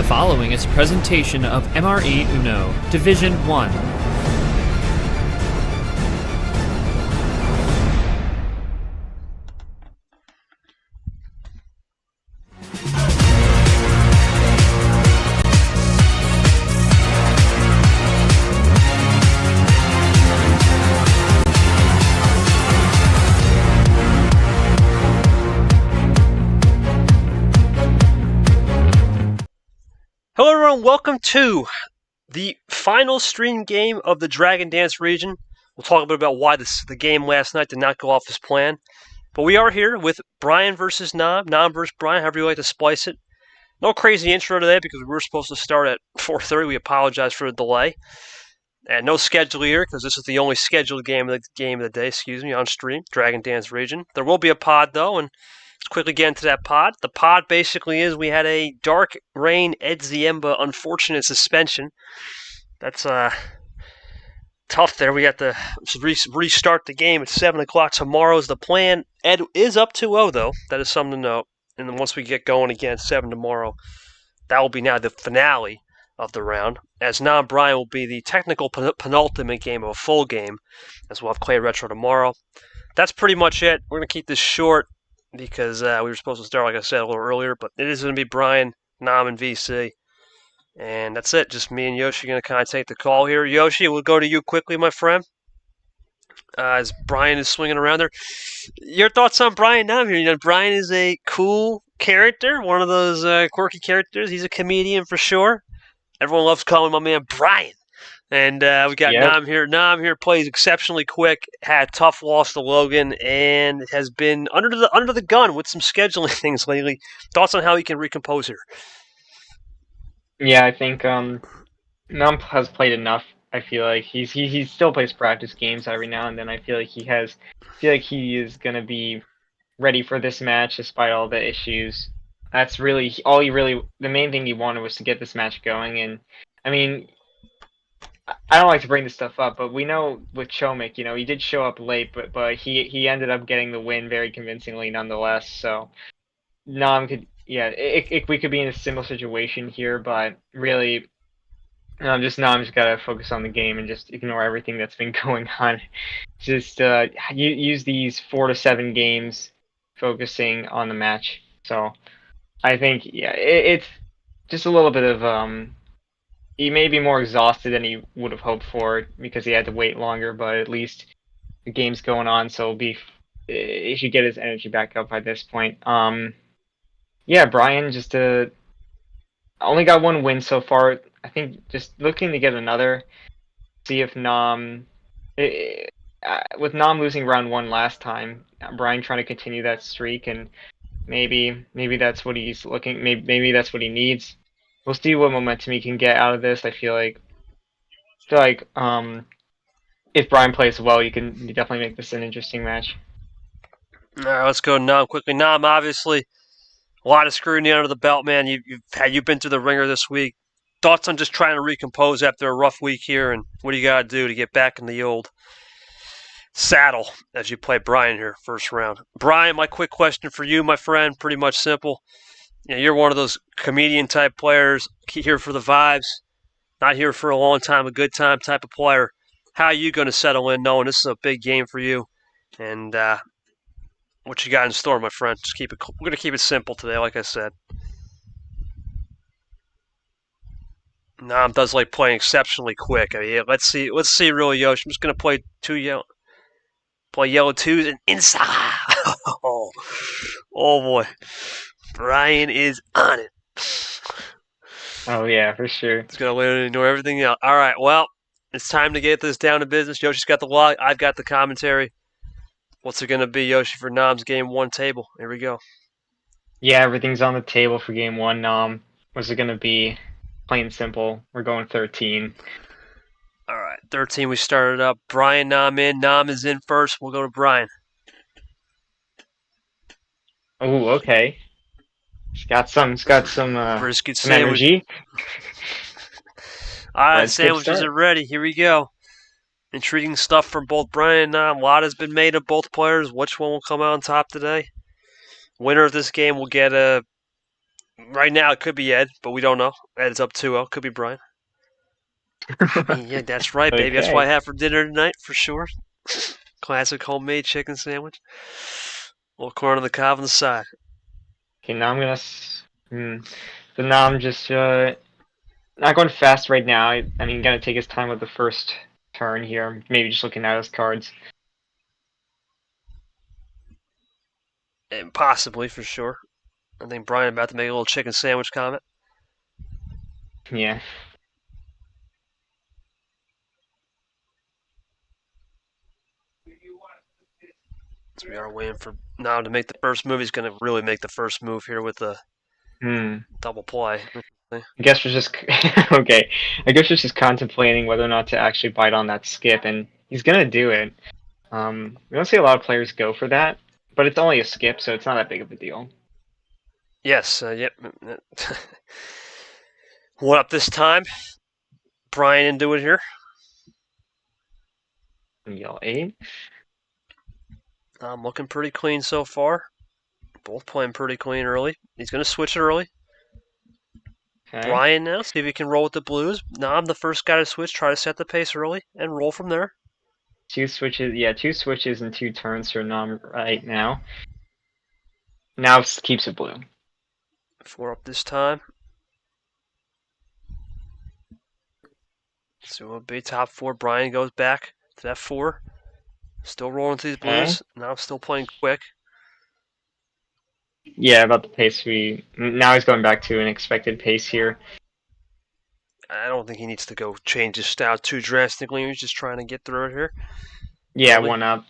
The following is a presentation of MRE Uno, Division 1. Hello everyone, welcome to the final stream game of the Dragon Dance region. We'll talk a bit about why the game last night did not go off as planned. But we are here with Bryan versus Nam versus Bryan, however you like to splice it. No crazy intro today because we were supposed to start at 4:30. We apologize for the delay. And no schedule here because this is the only scheduled game of the day, on stream, Dragon Dance region. There will be a pod though, and let's quickly get into that pod. The pod basically is we had a Dark Rain Ed Ziemba unfortunate suspension. That's tough there. We have to restart the game at 7 o'clock tomorrow is the plan. Ed is up 2-0 though. That is something to note. And then once we get going again at 7 tomorrow, that will be now the finale of the round. As Bryan will be the technical penultimate game of a full game, as we'll have Clay Retro tomorrow. That's pretty much it. We're going to keep this short because we were supposed to start, like I said, a little earlier, but it is going to be Bryan, Nam, and VC. And that's it. Just me and Yoshi going to kind of take the call here. Yoshi, we'll go to you quickly, my friend, as Bryan is swinging around there. Your thoughts on Bryan Nam here? You know, Bryan is a cool character, one of those quirky characters. He's a comedian for sure. Everyone loves calling my man Bryan. And we got Nam here. Nam here plays exceptionally quick, had a tough loss to Logan, and has been under the gun with some scheduling things lately. Thoughts on how he can recompose here? Yeah, I think Nam has played enough. I feel like he still plays practice games every now and then. I feel like he is gonna be ready for this match despite all the issues. That's really the main thing he wanted was to get this match going. And I mean, I don't like to bring this stuff up, but we know with Chomik, you know, he did show up late, but he ended up getting the win very convincingly nonetheless. So Nam could, we could be in a similar situation here, but really, Nam's got to focus on the game and just ignore everything that's been going on. Just use these 4 to 7 games focusing on the match. So I think, it's just a little bit of he may be more exhausted than he would have hoped for because he had to wait longer, but at least the game's going on, so he should get his energy back up by this point. Bryan just only got 1 win so far. I think just looking to get another, see if with Nam losing round 1 last time, Bryan trying to continue that streak, and maybe that's what he's looking. Maybe that's what he needs. We'll see what momentum he can get out of this. I feel like if Bryan plays well, you can definitely make this an interesting match. All right, let's go Nam quickly. Nam, obviously, a lot of scrutiny under the belt, man. You've been through the ringer this week. Thoughts on just trying to recompose after a rough week here, and what do you got to do to get back in the old saddle as you play Bryan here first round? Bryan, my quick question for you, my friend, pretty much simple. You know, you're one of those comedian type players, here for the vibes, not here for a long time, a good time type of player. How are you going to settle in knowing this is a big game for you? And what you got in store, my friend? We're going to keep it simple today, like I said. Nam does like playing exceptionally quick. I mean, let's see, really, Yoshi. I'm just going to play yellow 2s and inside. Oh boy. Bryan is on it. Oh, yeah, for sure. He's going to literally ignore everything else. All right, well, it's time to get this down to business. Yoshi's got the log. I've got the commentary. What's it going to be, Yoshi, for Nam's Game 1 table? Here we go. Yeah, everything's on the table for Game 1, Nam. What's it going to be? Plain and simple. We're going 13. All right, 13 we started up. Bryan, Nam in. Nam is in first. We'll go to Bryan. Oh, okay. It's got some brisket some energy. All right, sandwiches are ready. Here we go. Intriguing stuff from both Bryan and Nam. A lot has been made of both players. Which one will come out on top today? Winner of this game will get a Right now, it could be Ed, but we don't know. Ed's up 2-0. Could be Bryan. I mean, yeah, that's right, baby. That's what I Okay. have for dinner tonight, for sure. Classic homemade chicken sandwich. Little corn on the cob on the side. Okay, now I'm gonna. So now I'm just not going fast right now. I mean, gonna take his time with the first turn here. Maybe just looking at his cards. And possibly, for sure. I think Bryan about to make a little chicken sandwich comment. Yeah. So we are waiting for now to make the first move. He's going to really make the first move here with the double play. I guess we're just okay. I guess we're just contemplating whether or not to actually bite on that skip, and he's gonna do it. We don't see a lot of players go for that, but it's only a skip, so it's not that big of a deal. Yes, yep. What up this time? Bryan into it here. Yell 8. I'm looking pretty clean so far. Both playing pretty clean early. He's going to switch it early. Okay. Bryan now, see if he can roll with the blues. Now I'm the first guy to switch. Try to set the pace early and roll from there. 2 switches. Yeah, 2 switches and 2 turns for Nom right now. Now keeps it blue. 4 up this time. So it'll be top 4. Bryan goes back to that 4. Still rolling through these blues. Now still playing quick. Yeah, about the pace now he's going back to an expected pace here. I don't think he needs to go change his style too drastically. He's just trying to get through it here. Yeah, Early. 1 up.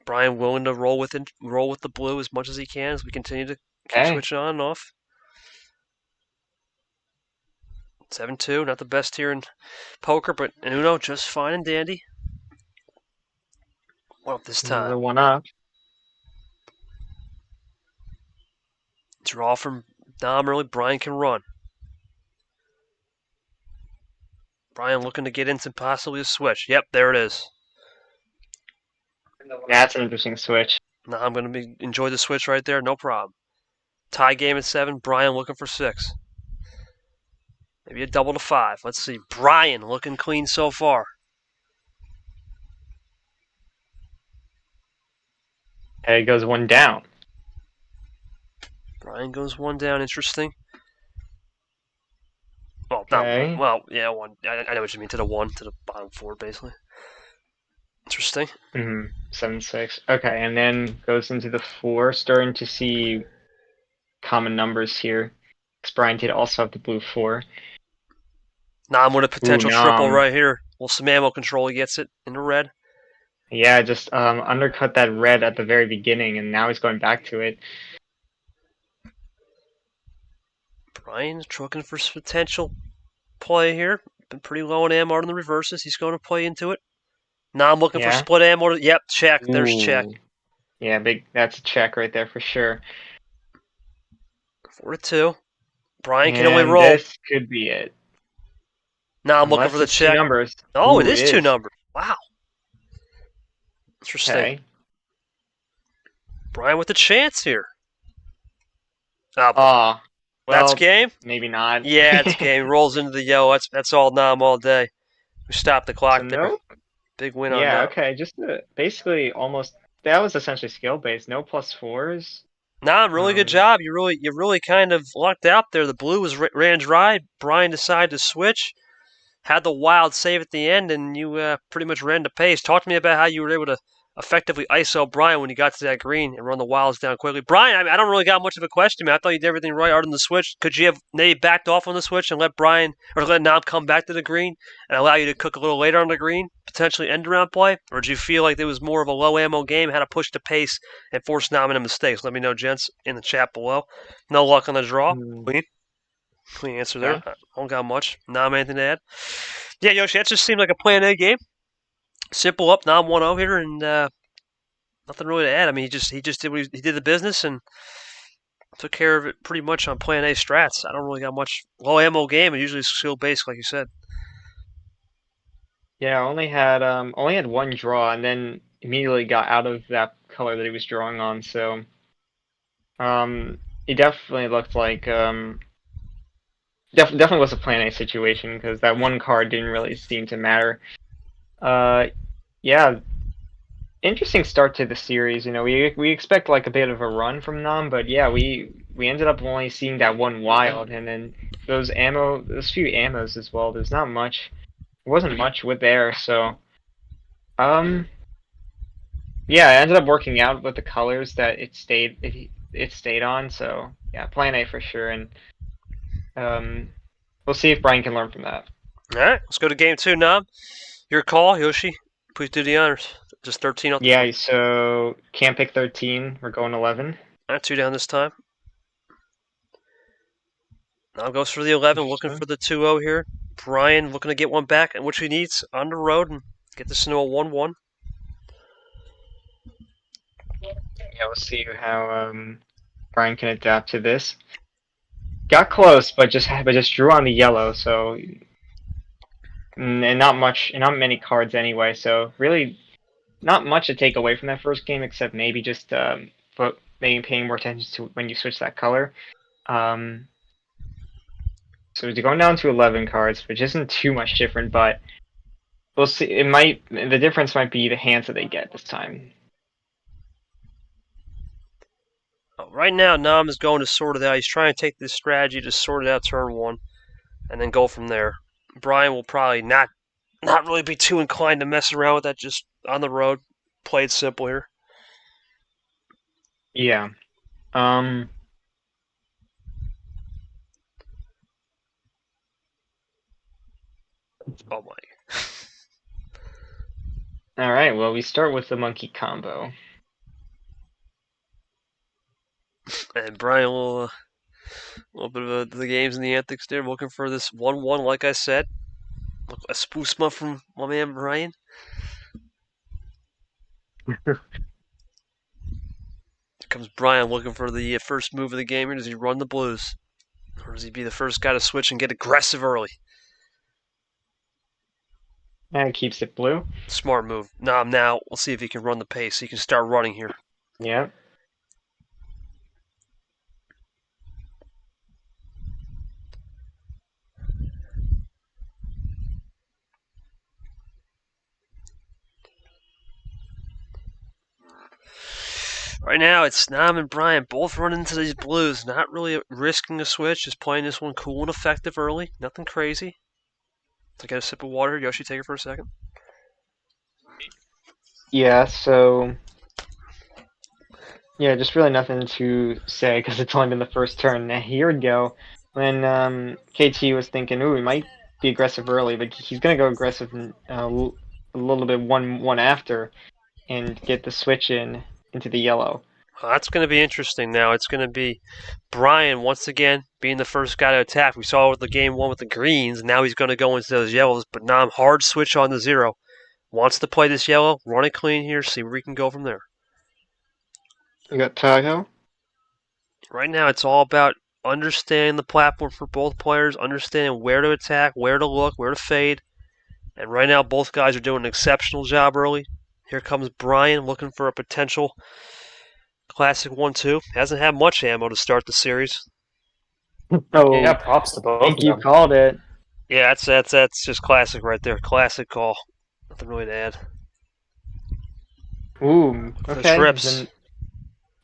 Bryan willing to roll with the blue as much as he can as we continue to keep switching on and off. 7-2, not the best here in poker, but Uno just fine and dandy. 1 up this time. Another 1 up. Draw from Dom early. Bryan can run. Bryan looking to get into possibly a switch. Yep, there it is. That's an interesting switch. Now I'm going to enjoy the switch right there. No problem. Tie game at 7. Bryan looking for 6. Maybe a double to 5. Let's see. Bryan looking clean so far. Okay, it goes 1 down. Bryan goes 1 down. Interesting. Well, Okay. not 1. Well, yeah, 1. I know what you mean. To the 1, to the bottom 4, basically. Interesting. 7-6. Okay, and then goes into the 4. Starting to see common numbers here. Because Bryan did also have the blue 4. Nom with a potential triple right here. Well, some ammo control. He gets it in the red. Yeah, just undercut that red at the very beginning, and now he's going back to it. Bryan's looking for potential play here. Been pretty low on ammo in the reverses. He's going to play into it. Now I'm looking for split ammo. Yep, check. There's check. Yeah, that's a check right there for sure. 4-2. Bryan can only roll. This could be it. Now I'm looking for the check. 2 numbers. Oh, it is 2 numbers. Wow. Interesting. Okay. Bryan with a chance here. Well, that's game? Maybe not. Yeah, it's game. Rolls into the yo. That's all Nom all day. We stopped the clock there. Nope. Big win on Yeah, that. okay. Just basically almost. That was essentially skill based. No +4s. Nom, really good job. You really kind of lucked out there. The blue ran dry. Bryan decided to switch. Had the wild save at the end, and you pretty much ran the pace. Talk to me about how you were able to effectively ISO Bryan when you got to that green and run the wilds down quickly. Bryan, I don't really got much of a question, man. I thought you did everything right other than the switch. Could you have maybe backed off on the switch and let Bryan or let Nom come back to the green and allow you to cook a little later on the green, potentially end around play? Or did you feel like it was more of a low ammo game, had to push the pace and force Nom into mistakes? Let me know, gents, in the chat below. No luck on the draw. Clean answer there. I don't got much. Nom, anything to add? Yeah, Yoshi, that just seemed like a plan A game. Simple up, Nom 1-0 here, and nothing really to add. I mean, he just did he did the business and took care of it pretty much on plan A strats. I don't really got much low ammo game, and usually skill based, like you said. Yeah, only had 1 draw, and then immediately got out of that color that he was drawing on. So, it definitely looked like definitely was a plan A situation because that one card didn't really seem to matter. Yeah, interesting start to the series. You know, we expect like a bit of a run from Nam, but yeah, we ended up only seeing that one wild, and then those few ammos as well. There's not much. There wasn't much with there, so um, yeah, it ended up working out with the colors that it stayed on. So yeah, plan A for sure, and we'll see if Bryan can learn from that. All right, let's go to game 2 now. Your call, Yoshi. Please do the honors. Just 13 off the Yeah, so can't pick 13. We're going 11. All right, 2 down this time. Now goes for the 11, looking for the 2-0 here. Bryan looking to get one back, which he needs on the road and get this into a 1-1. Yeah, we'll see how Bryan can adapt to this. Got close, but just drew on the yellow, so and not many cards anyway. So really, not much to take away from that first game, except maybe just maybe paying more attention to when you switch that color. So they're going down to 11 cards, which isn't too much different, but we'll see. The difference might be the hands that they get this time. Right now, Nam is going to sort it out. He's trying to take this strategy to sort it out turn 1 and then go from there. Bryan will probably not really be too inclined to mess around with that, just on the road. Play it simple here. Yeah. Oh my. All right. Well, we start with the monkey combo. And Bryan will a little bit of the games and the antics there, looking for this 1-1, like I said. A spoosma from my man Bryan. Here comes Bryan looking for the first move of the game. Does he run the blues? Or does he be the first guy to switch and get aggressive early? And keeps it blue. Smart move. Now, we'll see if he can run the pace. He can start running here. Yep. Right now, it's Nam and Bryan both running into these blues, not really risking a switch, just playing this one cool and effective early. Nothing crazy. I got a sip of water. Yoshi, take it for a second. Yeah, so yeah, just really nothing to say because it's only been the first turn. Now, here we go. When KT was thinking, ooh, he might be aggressive early, but he's gonna go aggressive a little bit one after, and get the switch into the yellow. That's going to be interesting now. It's going to be Bryan, once again, being the first guy to attack. We saw with the game 1 with the greens. Now he's going to go into those yellows, but Nam hard switch on the 0. Wants to play this yellow, run it clean here, see where he can go from there. You got Tago. Right now, it's all about understanding the platform for both players, understanding where to attack, where to look, where to fade. And right now, both guys are doing an exceptional job early. Here comes Bryan looking for a potential classic 1-2. Hasn't had much ammo to start the series. Oh, Yeah, props to both. thank of you them. called it. Yeah, that's just classic right there. Classic call. Nothing really to add. Ooh, The okay. trips. Then,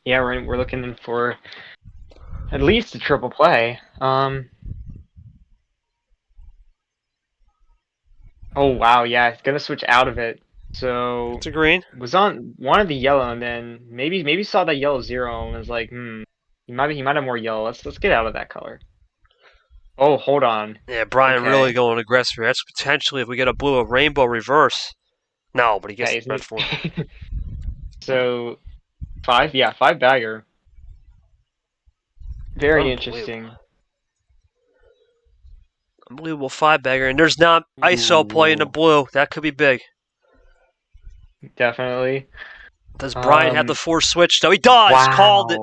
yeah, we're looking for at least a triple play. Oh wow, yeah, it's gonna switch out of it. So It's a green. was on one of the yellow, and then maybe saw that yellow 0 and was like, he might have more yellow. Let's get out of that color. Oh, hold on. Yeah, Bryan Okay. really going aggressive here. That's potentially, if we get a blue, a rainbow reverse. No, but he gets Okay, the red for it. So 5 bagger. Very Unbelievable. interesting. Unbelievable 5-bagger. And there's not ISO play in the Ooh. blue. That could be big. Definitely. Does Bryan have the force switch, though? He does! Wow. Called it.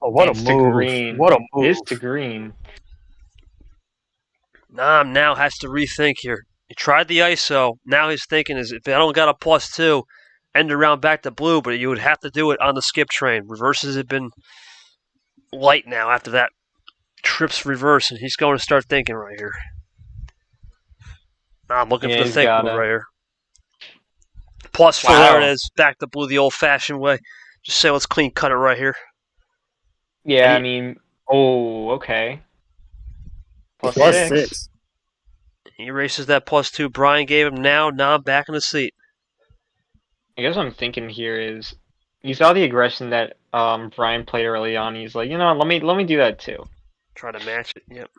Oh, what It's a to move! green. What a move! It's to green. Nam now has to rethink here. He tried the ISO. Now he's thinking, is if I don't got a +2, end around back to blue, but you would have to do it on the skip train. Reverses have been light now after that trips reverse, and he's going to start thinking right here. I'm looking for the think move right here. Plus four, there it is. Back to blue the old-fashioned way. Just say let's clean cut it right here. Yeah, I mean, okay. Plus six. He erases that +2 Bryan gave him now back in the seat. I guess what I'm thinking here is, you saw the aggression that Bryan played early on. He's like, let me do that too. Try to match it, yep.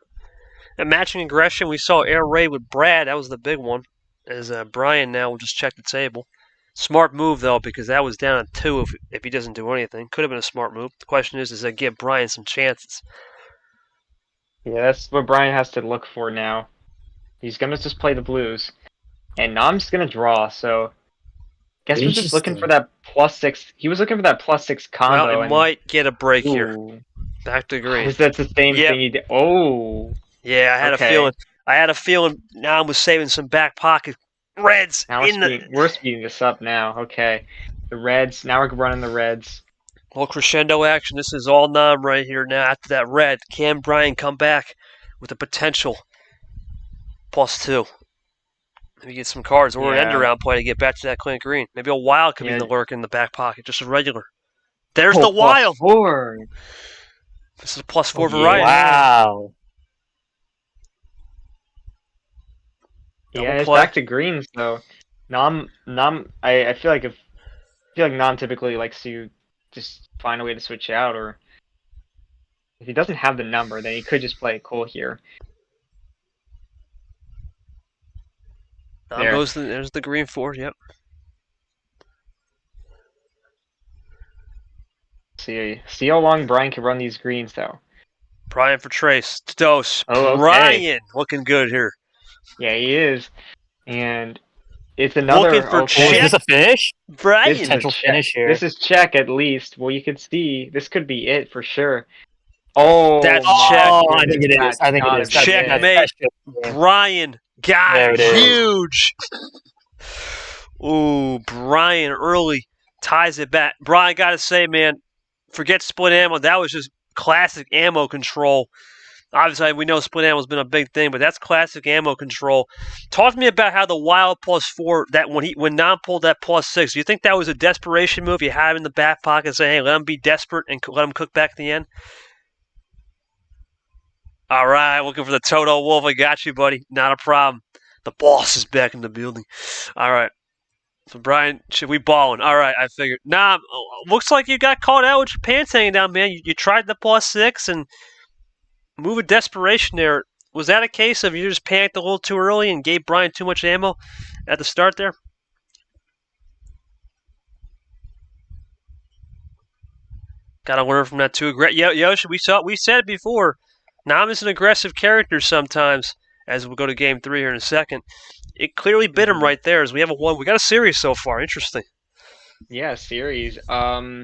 And matching aggression, we saw air raid with Brad. That was the big one. As Bryan now will just check the table. Smart move, though, because that was down at 2 if he doesn't do anything. Could have been a smart move. The question is, does that give Bryan some chances? Yeah, that's what Bryan has to look for now. He's going to just play the blues. And Nam's going to draw, so... Guess we're just looking for that +6. He was looking for that +6 combo. Well, it might get a break here. Back to green. That's the same thing he did. Oh. Yeah, I had a feeling. I had a feeling Nam was saving some back pocket. Reds now we're speeding this up now. Okay. The reds. Now we're running the reds. Little crescendo action. This is all Nam right here now after that red. Can Bryan come back with a potential +2? Maybe get some cards or an end around play to get back to that clean green. Maybe a wild could be in the lurk in the back pocket, just a regular. There's the wild. +4. This is a +4 variety. Wow. Yeah, it's back to greens though. Nam, I feel like Nam typically likes to just find a way to switch out, or if he doesn't have the number, then he could just play it cool here. There's the green 4, yep. See how long Bryan can run these greens though. Bryan for trace. Dose. Oh, okay. Bryan looking good here. Yeah, he is. And it's another... Looking for check. Is this a finish? Bryan. Potential finish here. This is check at least. Well, you could see this could be it for sure. Oh, that's check. Oh, I think it is. I think it is. Checkmate. Bryan got huge. Ooh, Bryan early ties it back. Bryan, got to say, man, forget split ammo. That was just classic ammo control. Obviously, we know split ammo has been a big thing, but that's classic ammo control. Talk to me about how the wild +4, that when Nam pulled that +6, do you think that was a desperation move? You had him in the back pocket and say, hey, let him be desperate and let him cook back at the end? All right, looking for the Toto Wolf. I got you, buddy. Not a problem. The boss is back in the building. All right. So, Bryan, should we balling? All right, I figured. Nah, looks like you got caught out with your pants hanging down, man. You tried the +6 and move of desperation there. Was that a case of you just panicked a little too early and gave Bryan too much ammo at the start there? Got to learn from that too. Yoshi, we said it before. Nam is an aggressive character sometimes. As we go to game 3 here in a second, it clearly bit him right there. As we have we got a series so far. Interesting. Yeah, series. I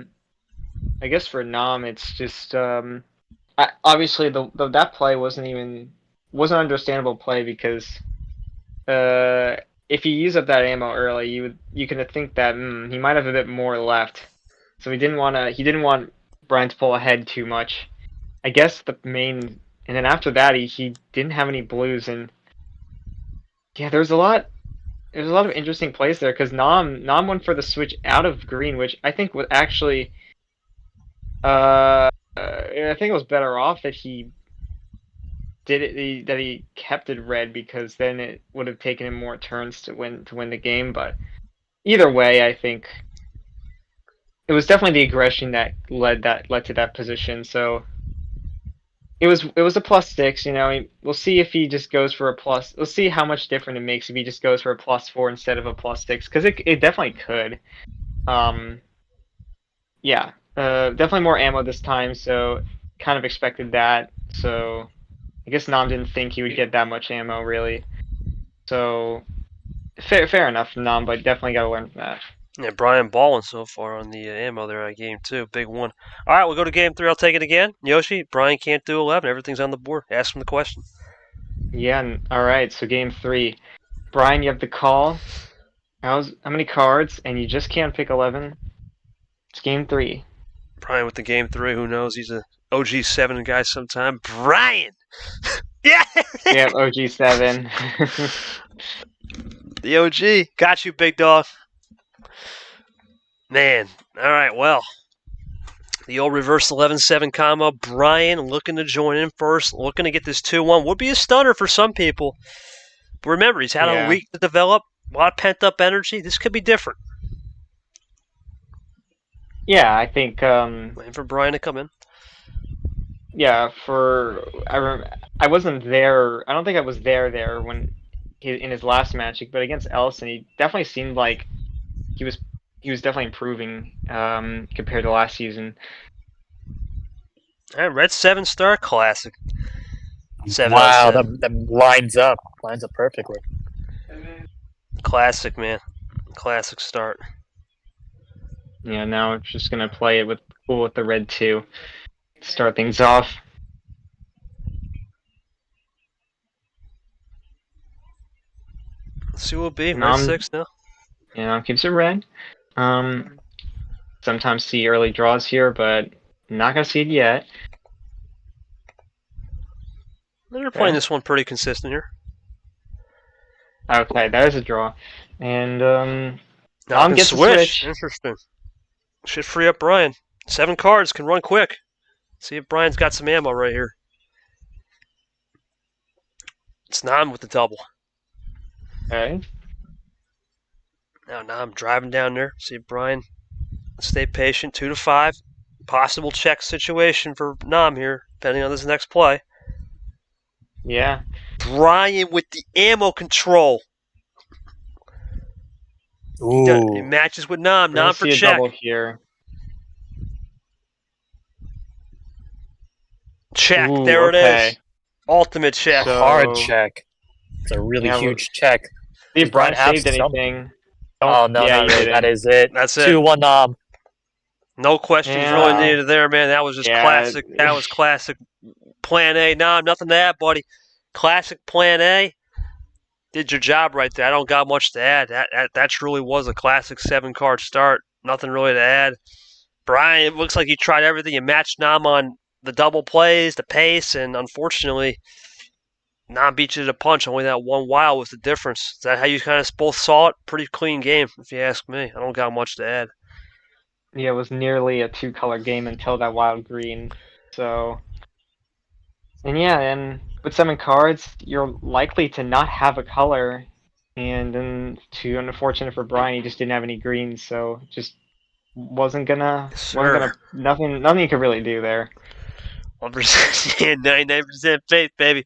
guess for Nam, it's just obviously that play wasn't an understandable play because if you use up that ammo early, you can think that he might have a bit more left. So he didn't want Bryan to pull ahead too much. I guess and then after that, he didn't have any blues, and yeah, there's a lot of interesting plays there because Nam went for the switch out of green, which I think would actually, I think it was better off that he did it, that he kept it red, because then it would have taken him more turns to win the game. But either way, I think it was definitely the aggression that led to that position. So. It was a +6, We'll see if he just goes for a plus. We'll see how much different it makes if he just goes for a +4 instead of a +6, because it definitely could. Yeah, definitely more ammo this time, so kind of expected that. So I guess Nam didn't think he would get that much ammo, really. So fair enough from Nam, but definitely got to learn from that. Yeah, Bryan balling so far on the ammo there on game 2. Big one. All right, we'll go to game 3. I'll take it again. Yoshi, Bryan can't do 11. Everything's on the board. Ask him the question. Yeah, all right, so game 3. Bryan, you have the call. How many cards? And you just can't pick 11. It's game 3. Bryan with the game 3. Who knows? He's a OG 7 guy sometime. Bryan! Yeah! Yeah, OG7. The OG. Got you, big dog. Man. All right, well. The old reverse 11-7 combo. Bryan looking to join in first. Looking to get this 2-1. Would be a stunner for some people. But remember, he's had a week to develop. A lot of pent-up energy. This could be different. Yeah, I think... Waiting for Bryan to come in. Yeah, I wasn't there. I don't think I was there when in his last match, but against Ellison, he definitely seemed like he was definitely improving compared to last season. All right, red 7 star classic. 7 wow, that lines up perfectly. Classic, man. Classic start. Yeah, now it's just gonna play it with the red 2. Start things off. Let's see what will be. Red 6 now. Yeah, keeps it red. Sometimes see early draws here, but not gonna see it yet. They're playing this one pretty consistent here. Okay, that is a draw. And now gets switch. Interesting. Should free up Bryan. 7 cards can run quick. See if Bryan's got some ammo right here. It's Nam with the double. Okay. Now I'm driving down there. See if Bryan stay patient. 2 to 5. Possible check situation for Nam here, depending on this next play. Yeah. Bryan with the ammo control. Ooh. He matches with Nam. Nam for check. Double here. Check. Ooh, there it is. Ultimate check. So, hard check. It's a really huge check. See if Bryan saved anything. Oh, no, yeah, that is it. That's it. 2-1 Nam. No questions really needed there, man. That was just classic. That was classic. Plan A. Nam, nothing to add, buddy. Classic Plan A. Did your job right there. I don't got much to add. That truly was a classic 7-card start. Nothing really to add. Bryan, it looks like you tried everything. You matched Nam on the double plays, the pace, and unfortunately, Nam beat you to the punch. Only that one wild was the difference. Is that how you kind of both saw it? Pretty clean game, if you ask me. I don't got much to add. Yeah, it was nearly a 2-color game until that wild green. So, and with 7 cards, you're likely to not have a color. And then, too unfortunate for Bryan, he just didn't have any greens, so just wasn't gonna nothing you could really do there. 1%, 99% faith, baby.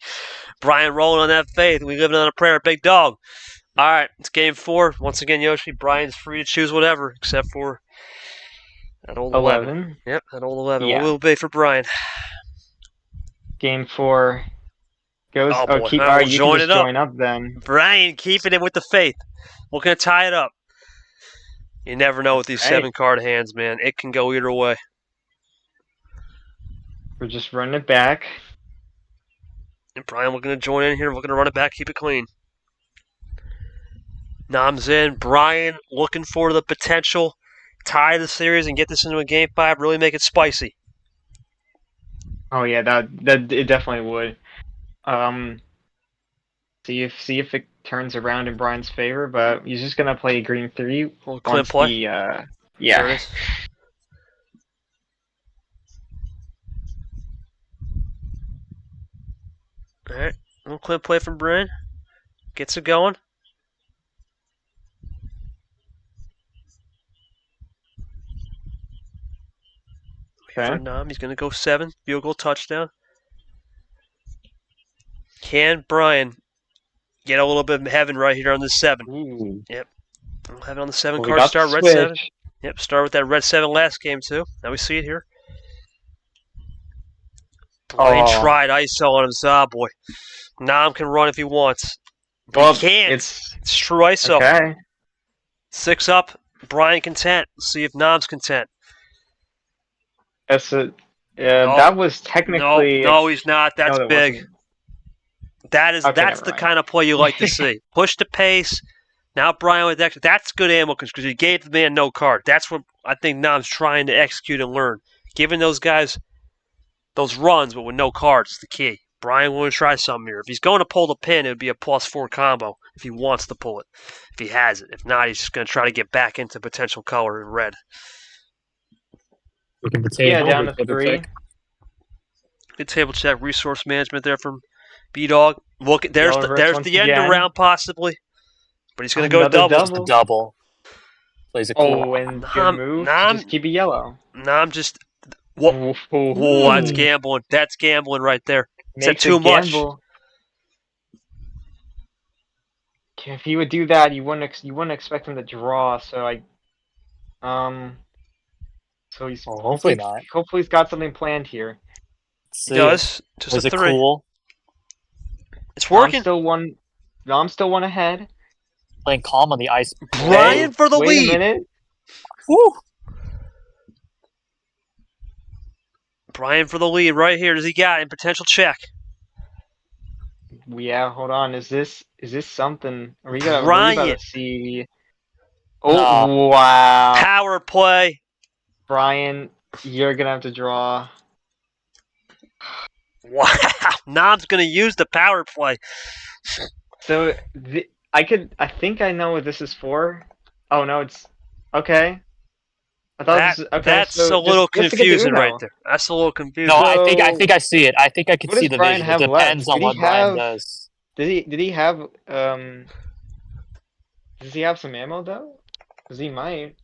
Bryan rolling on that faith. We living on a prayer, big dog. All right, it's game 4. Once again, Yoshi, Bryan's free to choose whatever, except for that old 11. Yep, that old 11. Yeah. What will it be for Bryan? Game 4 goes. Boy. You We'll can join just join up then. Bryan keeping it with the faith. We're going to tie it up. You never know with these 7-card hands, man. It can go either way. We're just running it back. And Bryan, we're going to join in here. We're going to run it back, keep it clean. Nam's in. Bryan looking for the potential tie the series and get this into a game 5. Really make it spicy. Oh yeah, that it definitely would. See if it turns around in Bryan's favor, but he's just gonna play green 3. Little clip play. Yeah. All right, little clip play from Bryan. Gets it going. For Nam, he's going to go 7. Field goal touchdown. Can Bryan get a little bit of heaven right here on the 7? Ooh. Yep. We'll have it on the 7 card. Start red 7. Yep, start with that red 7 last game, too. Now we see it here. Bryan tried ISO on him. Ah, boy. Nam can run if he wants. But he can't. It's true ISO. Okay. 6 up. Bryan content. Let's see if Nam's content. That's it. That was technically. No, he's not. That's big. That's the kind of play you like to see. Push the pace, Now Bryan with extra. That's good ammo because he gave the man no card. That's what I think Nam's trying to execute and learn. Giving those guys those runs, but with no cards is the key. Bryan want to try something here. If he's going to pull the pin, it would be a +4 combo if he wants to pull it. If he has it. If not, he's just going to try to get back into potential color in red. Looking at the table. Yeah, down to table 3. check. Good table check, resource management there from B-Dog. Look, there's Yellow the once end again. around possibly. But he's going to go Another double. Just a double. Plays a cool. Oh, and good move. Just keep it yellow. I'm just... Whoa, that's gambling. That's gambling right there. Is that too much? If he would do that, you wouldn't expect him to draw. So so he's hopefully not. Hopefully he's got something planned here. He does. Just a 3. Cool. It's working. I'm still one ahead. Playing calm on the ice. Bryan for the lead. Wait a minute. Woo. Bryan for the lead right here. Does he got in potential check? Yeah, hold on. Is this something? Are we about Bryan. to see? Oh, wow. Power play. Bryan, you're gonna have to draw. Wow. Nam's gonna use the power play. So I think I know what this is for. Oh no, it's okay. I thought that's a little confusing right there. That's a little confusing. No, I think I see it. I think I can see the Bryan vision. It depends on what Bryan does. Did he have does he have some ammo though? Because he might.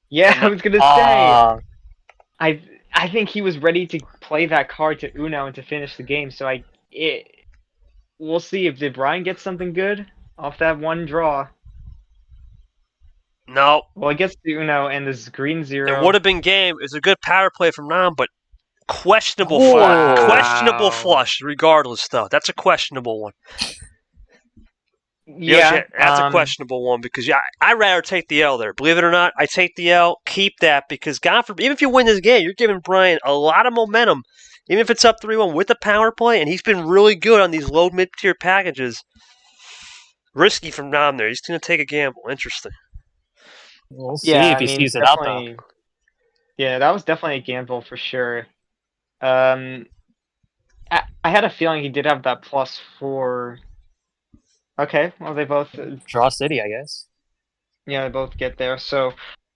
Yeah, I was gonna say. I think he was ready to play that card to Uno and to finish the game. So we'll see if Bryan gets something good off that one draw. No. Well, it gets to Uno and this green 0. It would have been game. It's a good power play from Nam, but questionable Wow. flush. Questionable flush, regardless, though. That's a questionable one. Yeah, that's a questionable one because I'd rather take the L there. Believe it or not, I take the L. Keep that because God forbid, even if you win this game, you're giving Bryan a lot of momentum. Even if it's up 3-1 with the power play, and he's been really good on these low mid-tier packages. Risky from Nam there. He's going to take a gamble. Interesting. We'll see if he sees it out though. Yeah, that was definitely a gamble for sure. I had a feeling he did have that +4. Okay, well they both draw city, I guess. Yeah, they both get there. So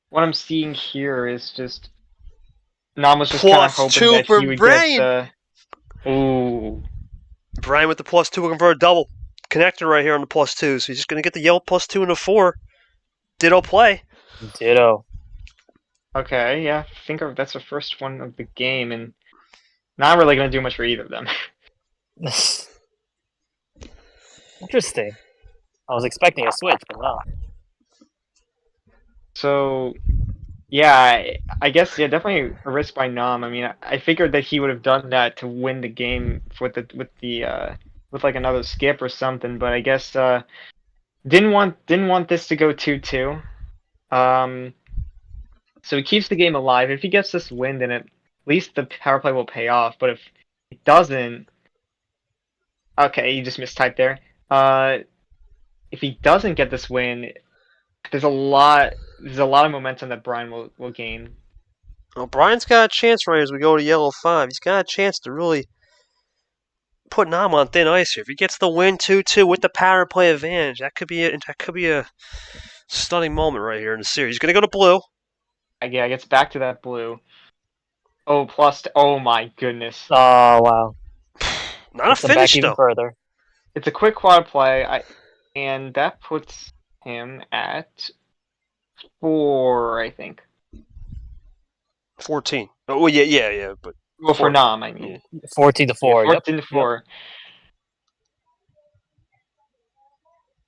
what I'm seeing here is just Nam was just kind of hoping that he would get the. Ooh. Bryan with the +2 looking for a double connector right here on the +2, so he's just gonna get the yellow +2 and a 4. Ditto play. Ditto. Okay, yeah, I think that's the first one of the game, and not really gonna do much for either of them. Interesting. I was expecting a switch, but no. So, yeah, I guess definitely a risk by Nam. I mean, I figured that he would have done that to win the game with like another skip or something, but I guess didn't want this to go 2-2. So he keeps the game alive. If he gets this win, then at least the power play will pay off. But if it doesn't, okay, you just mistyped there. If he doesn't get this win, there's a lot of momentum that Bryan will gain. Well, Bryan's got a chance right as we go to yellow 5. He's got a chance to really put Nam on thin ice here. If he gets the win 2-2 with the power play advantage, that could be a stunning moment right here in the series. He's gonna go to blue. Yeah, it gets back to that blue. Oh, oh my goodness. Oh wow. Not a finish back though. Even further. It's a quick quad play, and that puts him at 4, I think. 14. Oh well, yeah, but well, for Nam, I mean. 14-4. Yeah, 14-4. Yep.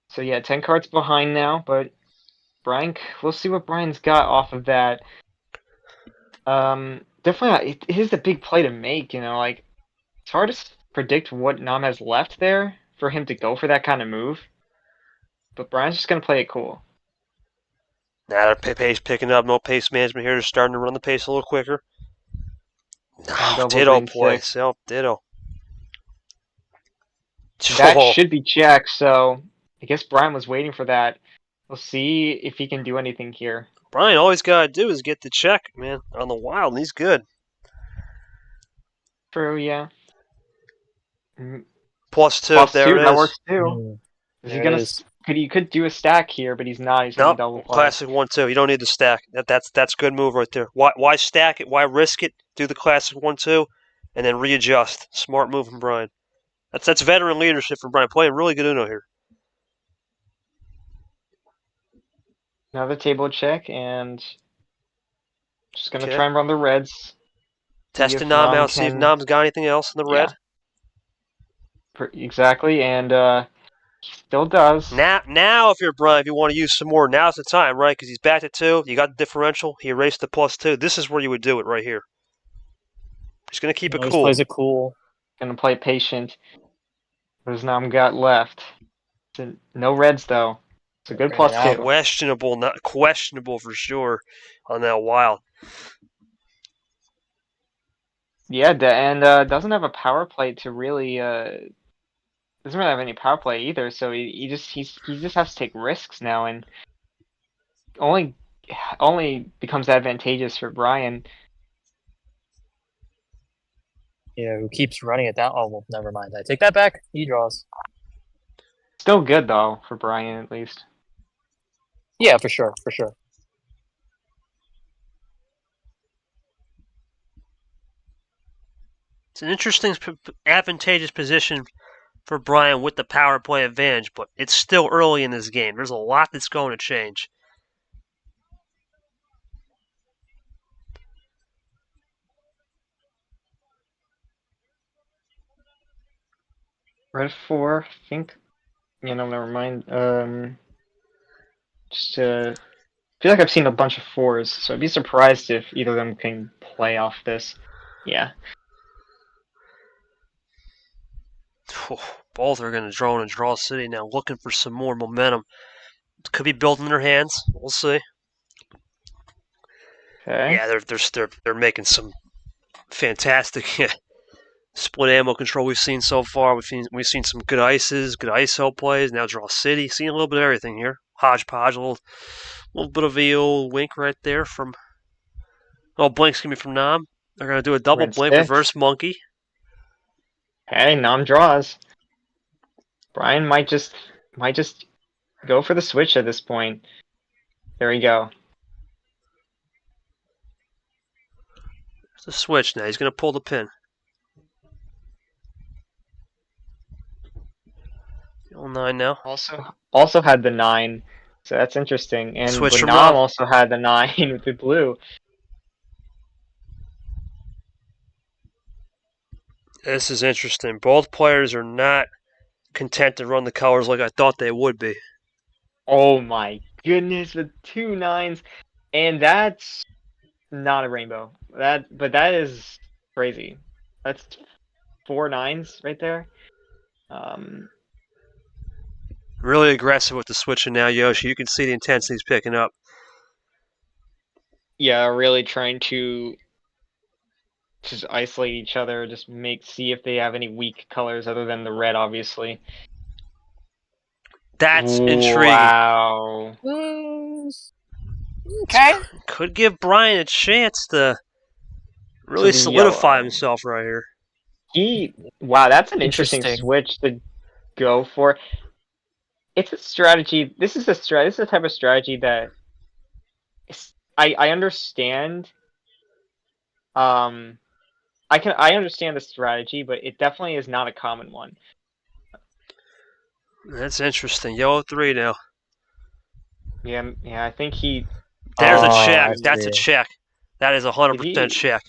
So yeah, 10 cards behind now, but Bryan, we'll see what Bryan's got off of that. Definitely, it is a big play to make. Like it's hard to predict what Nam has left there for him to go for that kind of move. But Bryan's just gonna play it cool. Now the pace picking up, no pace management here. They're starting to run the pace a little quicker. No, ditto play, self ditto. That should be checked. So I guess Bryan was waiting for that. We'll see if he can do anything here. Bryan, all he's got to do is get the check, man, on the wild, and he's good. True, yeah. +2, Plus there two, it that is. works too. Is he There it gonna? is. He could do a stack here, but he's not. He's gonna Nope, double play. classic 1-2. You don't need the stack. That's good move right there. Why stack it? Why risk it? Do the classic 1-2, and then readjust. Smart move from Bryan. That's veteran leadership from Bryan. Playing really good Uno here. Another table check, and just gonna Okay. try and run the reds. Testing if Nam Nam out. See if can- Nam's got anything else in the red. Exactly, and he still does. Now, if you're Bryan, if you want to use some more, now's the time, right? Because he's back at 2. You got the differential. He erased the +2. This is where you would do it right here. He's going to keep it Always cool. plays it cool. Gonna play patient. What does Nam got left? No reds though. It's a good Bring it out. +2. Questionable, not questionable for sure on that wild. Yeah, and doesn't have a power play to really doesn't really have any power play either. So he just has to take risks now, and only becomes advantageous for Bryan. Yeah, who keeps running it down? Oh, well, never mind. I take that back. He draws. Still good though for Bryan at least. Yeah, for sure, for sure. It's an interesting, advantageous position for Bryan with the power play advantage, but it's still early in this game. There's a lot that's going to change. Red 4, I think. Never mind. Just feel like I've seen a bunch of 4s, so I'd be surprised if either of them can play off this. Yeah. Both are going to draw in a draw city now, looking for some more momentum. It could be building their hands. We'll see. Okay. Yeah, they're making some fantastic split ammo control we've seen so far. We've seen some good ices, good ISO plays. Now draw city. Seeing a little bit of everything here. Hodgepodge, a little bit of a old wink right there from. Oh, blink's gonna be from Nam. They're gonna do a double Red blink, 6. reverse monkey. Hey, Nam draws. Bryan might just go for the switch at this point. There we go. There's the switch now. He's gonna pull the pin. All 9 now. Also had the 9, so that's interesting. And Switch from Nam Nam. also had the 9 with the blue. This is interesting. Both players are not content to run the colors like I thought they would be. Oh my goodness, with 2 9s, and that's not a rainbow. But that is crazy. That's 4 9s right there. Really aggressive with the switching now, Yoshi. You can see the intensity he's picking up. Yeah, really trying to just isolate each other, just see if they have any weak colors other than the red, obviously. That's intriguing. Wow. Okay. Could give Bryan a chance to really So the solidify yellow. himself right here. Wow, that's an interesting Interesting. switch to go for. It's a strategy. This is the type of strategy that I understand. I understand the strategy, but it definitely is not a common one. That's interesting. Yellow 3 now. Yeah, I think he. There's a Oh, check. I That's a see. check. That is 100% Did he- check.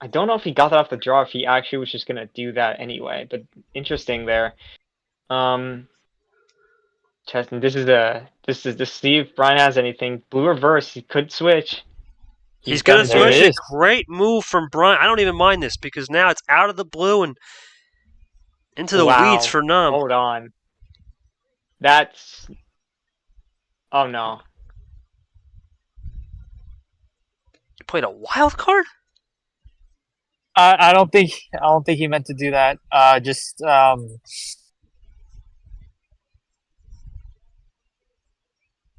I don't know if he got that off the draw, if he actually was just gonna do that anyway. But interesting there. Cheston, this is to see if Bryan has anything. Blue reverse, he could switch. He's going to done switch it. it. Great move from Bryan. I don't even mind this because now it's out of the blue and into the Wow. weeds for Nam. Hold on. That's. Oh no. You played a wild card? I don't think he meant to do that.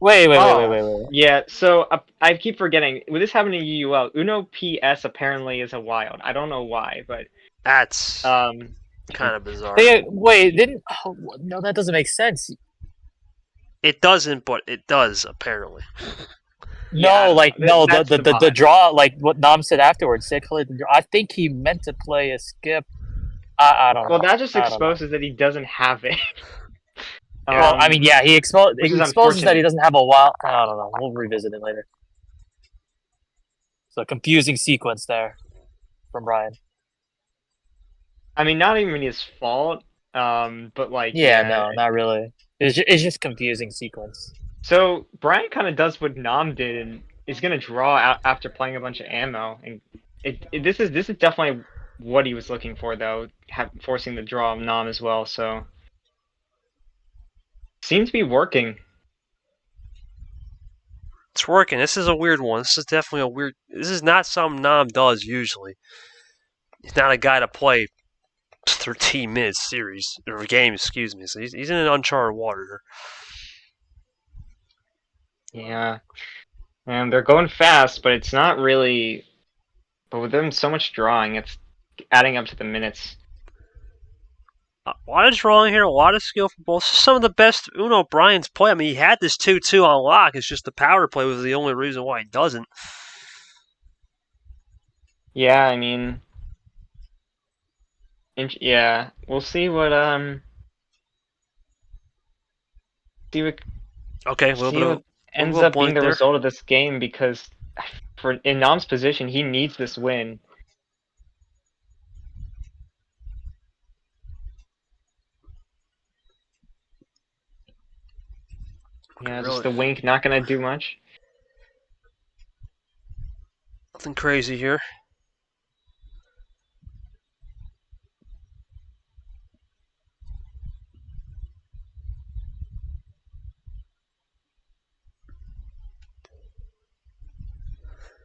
Wait. Yeah, so I keep forgetting. With this happening to UUL, Uno PS apparently is a wild. I don't know why, but That's um, kind of bizarre. Wait, didn't? Oh, no, that doesn't make sense. It doesn't, but it does apparently. Yeah, No, like no, that's the vibe. draw, like what Nam said afterwards. Said the draw. I think he meant to play a skip. I don't know. Well, that just I don't know. exposes that he doesn't have it. Well, I mean, yeah, he which is exposes that he unfortunate. doesn't have a wild. I don't know. We'll revisit it later. So confusing sequence there from Bryan. I mean, not even his fault. But like, Yeah, no, not really. It's just confusing sequence. So Bryan kind of does what Nam did and is gonna draw out after playing a bunch of ammo, and this is definitely what he was looking for though, forcing the draw of Nam as well. So seems to be working. It's working. This is a weird one. This is definitely a weird. This is not something Nam does usually. He's not a guy to play 13 minutes series or game. Excuse me. So he's in an uncharted water. Yeah, and they're going fast, but it's not really. But with them so much drawing, it's adding up to the minutes. A lot of drawing here, a lot of skill from both. This is some of the best Uno Bryan's play. I mean, he had this 2-2 on lock. It's just the power play was the only reason why he doesn't. Yeah, I mean, yeah, we'll see what see what Okay, a little see bit what of ends little up being blank the there. result of this game, because for in Nam's position, he needs this win. Yeah, Really. just the wink, not gonna do much. Nothing crazy here.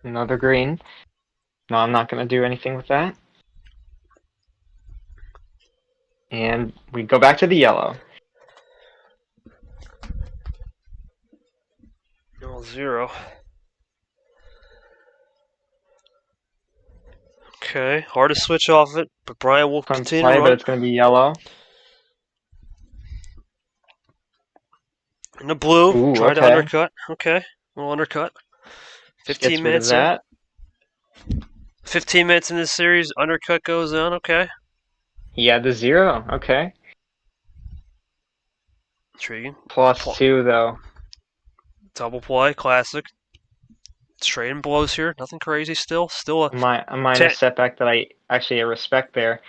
Another green. No, I'm not gonna do anything with that. And we go back to the yellow. 0-0. Okay, hard to switch off it, but Bryan will Fun continue play, to but run. it's gonna be yellow. In the blue, Ooh, try to okay. undercut. Okay, little undercut. Just 15 gets rid of minutes here. that. 15 minutes in this series, undercut goes on. Okay, He had the 0. Okay. intriguing. +2 though. Double play, classic. Straight and blows here. Nothing crazy still. Still a A minor setback that I actually respect there.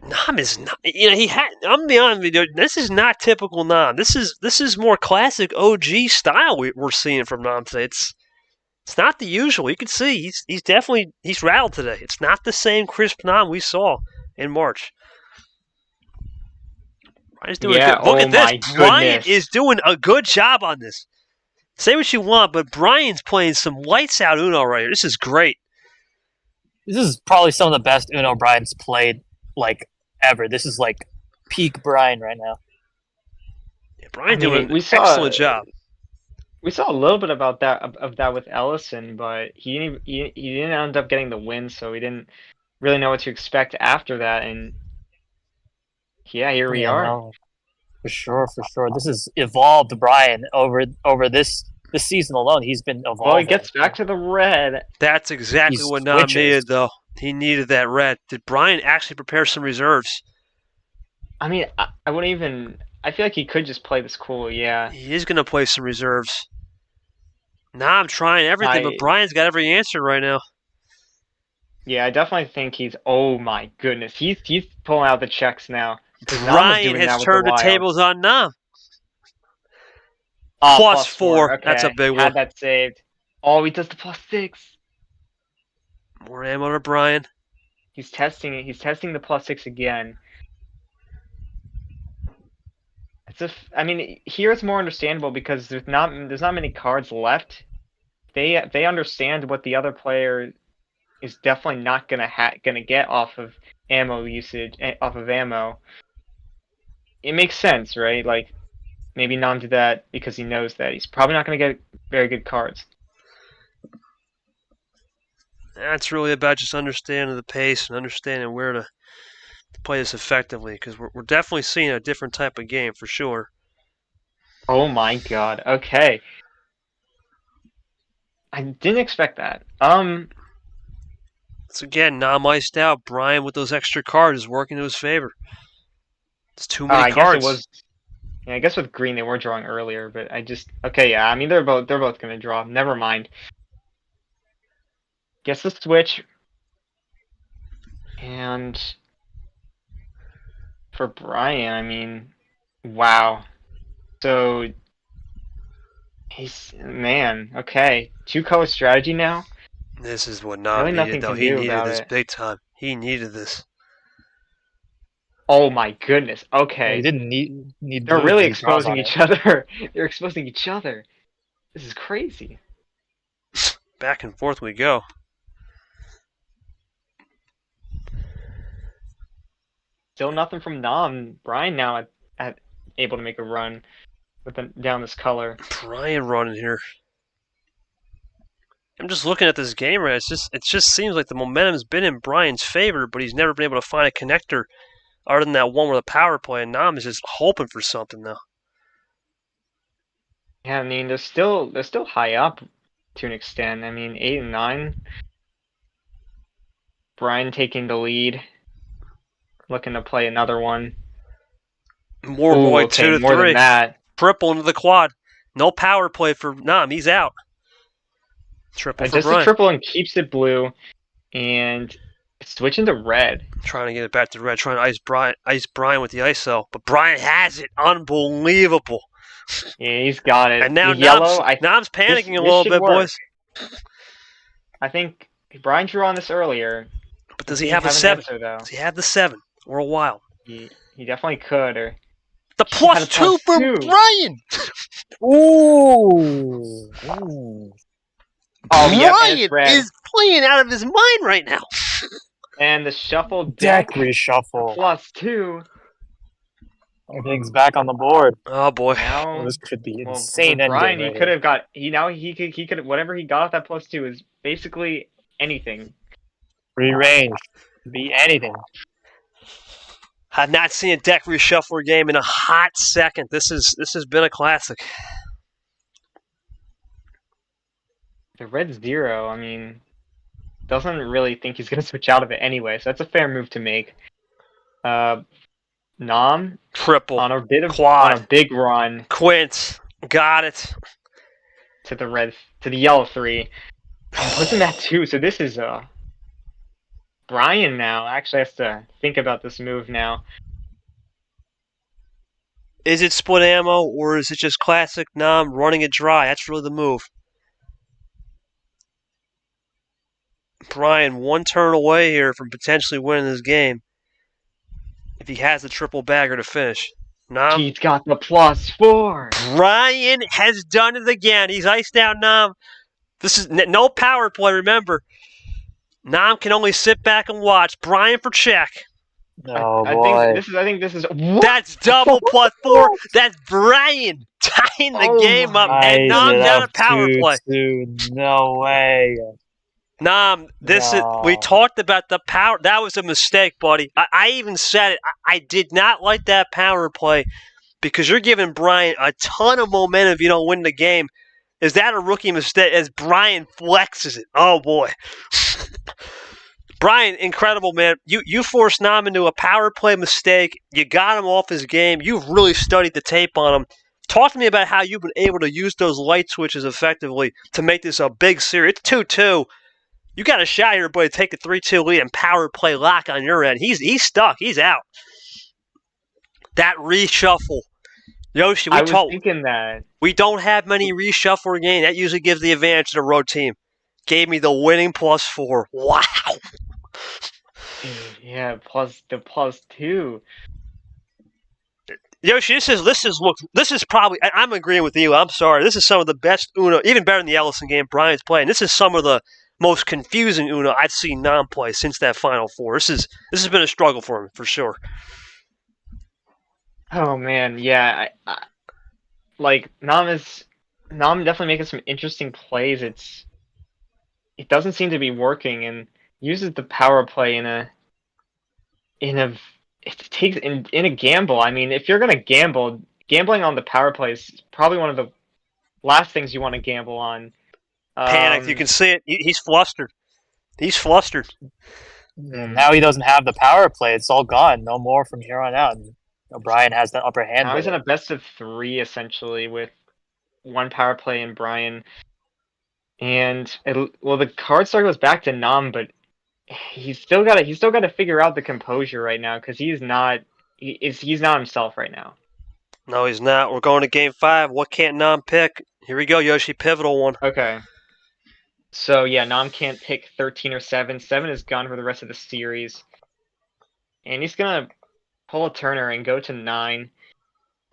Nam is not. You know, he had. I'm gonna be honest with you. This is not typical Nam. This is more classic OG style we're seeing from Nam today. It's not the usual. You can see he's definitely rattled today. It's not the same crisp Nam we saw in March. Bryan's doing Yeah, a good. Look at my this. Bryan goodness. is doing a good job on this. Say what you want, but Bryan's playing some lights out Uno right here. This is great. This is probably some of the best Uno Bryan's played like ever. This is like peak Bryan right now. Yeah, Bryan I mean, doing we an saw- excellent job. We saw a little bit about that of that with Ellison, but he didn't end up getting the win, so we didn't really know what to expect after that. And yeah, here we are. No, for sure. This has evolved Bryan over this season alone. He's been evolving. Well, he gets back to the red. That's exactly He what Nam switches. needed, though. He needed that red. Did Bryan actually prepare some reserves? I mean, I wouldn't even. I feel like he could just play this cool. Yeah. He is going to play some reserves. Nam trying everything, but Bryan's got every answer right now. Yeah, I definitely think he's. Oh my goodness, he's pulling out the checks now. Bryan has turned the tables on Nam. +4. Okay. That's a big one. Had that saved. Oh, he does the +6. More ammo to Bryan. He's testing it. He's testing the +6 again. I mean, here it's more understandable because there's not many cards left. They understand what the other player is definitely not gonna get off of ammo usage, off of ammo. It makes sense, right? Like, maybe Nam did that because he knows that he's probably not going to get very good cards. That's really about just understanding the pace and understanding where to play this effectively, because we're definitely seeing a different type of game for sure. Oh my god. Okay. I didn't expect that. So again, Nam iced out. Bryan with those extra cards is working to his favor. It's too many I cards. guess it was. Yeah, I guess with green they were drawing earlier, but I just okay. Yeah, I mean they're both gonna draw. Never mind. Guess the switch. And for Bryan, I mean, wow. So he's man. Okay, 2-color strategy now. This is what Nam Really needed, nothing though. to He do needed about this it. big time. He needed this. Oh my goodness. Okay. He didn't need. They're blue, really but he draws exposing on it. each other. They're exposing each other. This is crazy. Back and forth we go. Still nothing from Nam. Bryan now at able to make a run with down this color. Bryan running here. I'm just looking at this game right. It just seems like the momentum's been in Bryan's favor, but he's never been able to find a connector other than that one with a power play. And Nam is just hoping for something now. Yeah, I mean they're still high up to an extent. I mean 8 and 9. Bryan taking the lead, looking to play another one. More Ooh, Roy okay, 2 to more 3. than that. Triple into the quad. No power play for Nam. He's out. Triple for Just a Bryan. triple and keeps it blue, and switching to red. Trying to get it back to red. Trying to ice Bryan with the ISO. But Bryan has it. Unbelievable. Yeah, he's got it. And now the yellow. Nam's panicking this a little should bit, work. boys. I think Bryan drew on this earlier. But does he have a 7? Answer, though. Does he have the 7? Or a wild? He definitely could. Or The He had a +2 for +2. Bryan! Ooh. Ooh. Oh, yeah, and Bryan it's red. is playing out of his mind right now. And the shuffle Deck deck reshuffle. +2. Everything's back on the board. Oh boy. Now, Oh, this could be well, insane. for Bryan, ending he right could here. have got. He could whatever he got off that +2 is basically anything. Rearrange. Be anything. I've not seen a deck reshuffler game in a hot second. This has been a classic. The red 0. I mean, doesn't really think he's gonna switch out of it anyway, so that's a fair move to make. Nam Triple. on a bit of Quad. on a big run Quince. Got it. to the yellow 3. And puts in that 2, so this is Bryan now actually has to think about this move now. Is it split ammo or is it just classic Nam running it dry? That's really the move. Bryan 1 turn away here from potentially winning this game if he has the triple bagger to finish. Nam. He's got the +4. Bryan has done it again. He's iced out Nam. This is no power play, remember. Nam can only sit back and watch. Bryan for check. Oh I boy. think this is what? That's double +4. That's Bryan tying the Oh game up. my And Nam down a power too play. soon. No way. Nam, we talked about the power. That was a mistake, buddy. I even said it. I did not like that power play because you're giving Bryan a ton of momentum if you don't win the game. Is that a rookie mistake as Bryan flexes it? Oh, boy. Bryan, incredible, man. You forced Nam into a power play mistake. You got him off his game. You've really studied the tape on him. Talk to me about how you've been able to use those light switches effectively to make this a big series. It's 2-2. You got a shot here, boy, to take a 3-2 lead and power play lock on your end. He's stuck. He's out. That reshuffle. Yoshi, I was thinking that. we don't have many reshuffle games. That usually gives the advantage to the road team. Gave me the winning +4. Wow. Yeah, plus the +2. Yoshi, this is probably. I'm agreeing with you. I'm sorry. This is some of the best Uno, even better than the Ellison game Bryan's playing. This is some of the most confusing Uno I've seen Nam play since that Final Four. This has been a struggle for him for sure. Oh man, yeah. like Nam definitely making some interesting plays. It doesn't seem to be working, and uses the power play in a it takes in a gamble. I mean, if you're gonna gamble, gambling on the power play is probably one of the last things you want to gamble on. Panicked. You can see it. He's flustered. He's flustered. Now he doesn't have the power play. It's all gone. No more from here on out. And Bryan has the upper hand. Now he's in with a best of 3 essentially with one power play and Bryan. And the card start goes back to Nam, but he's still got to figure out the composure right now because he's not himself right now. No, he's not. We're going to game 5. What can't Nam pick? Here we go, Yoshi. Pivotal one. Okay. So yeah, Nam can't pick 13 or 7. 7 is gone for the rest of the series, and he's gonna pull a Turner and go to 9.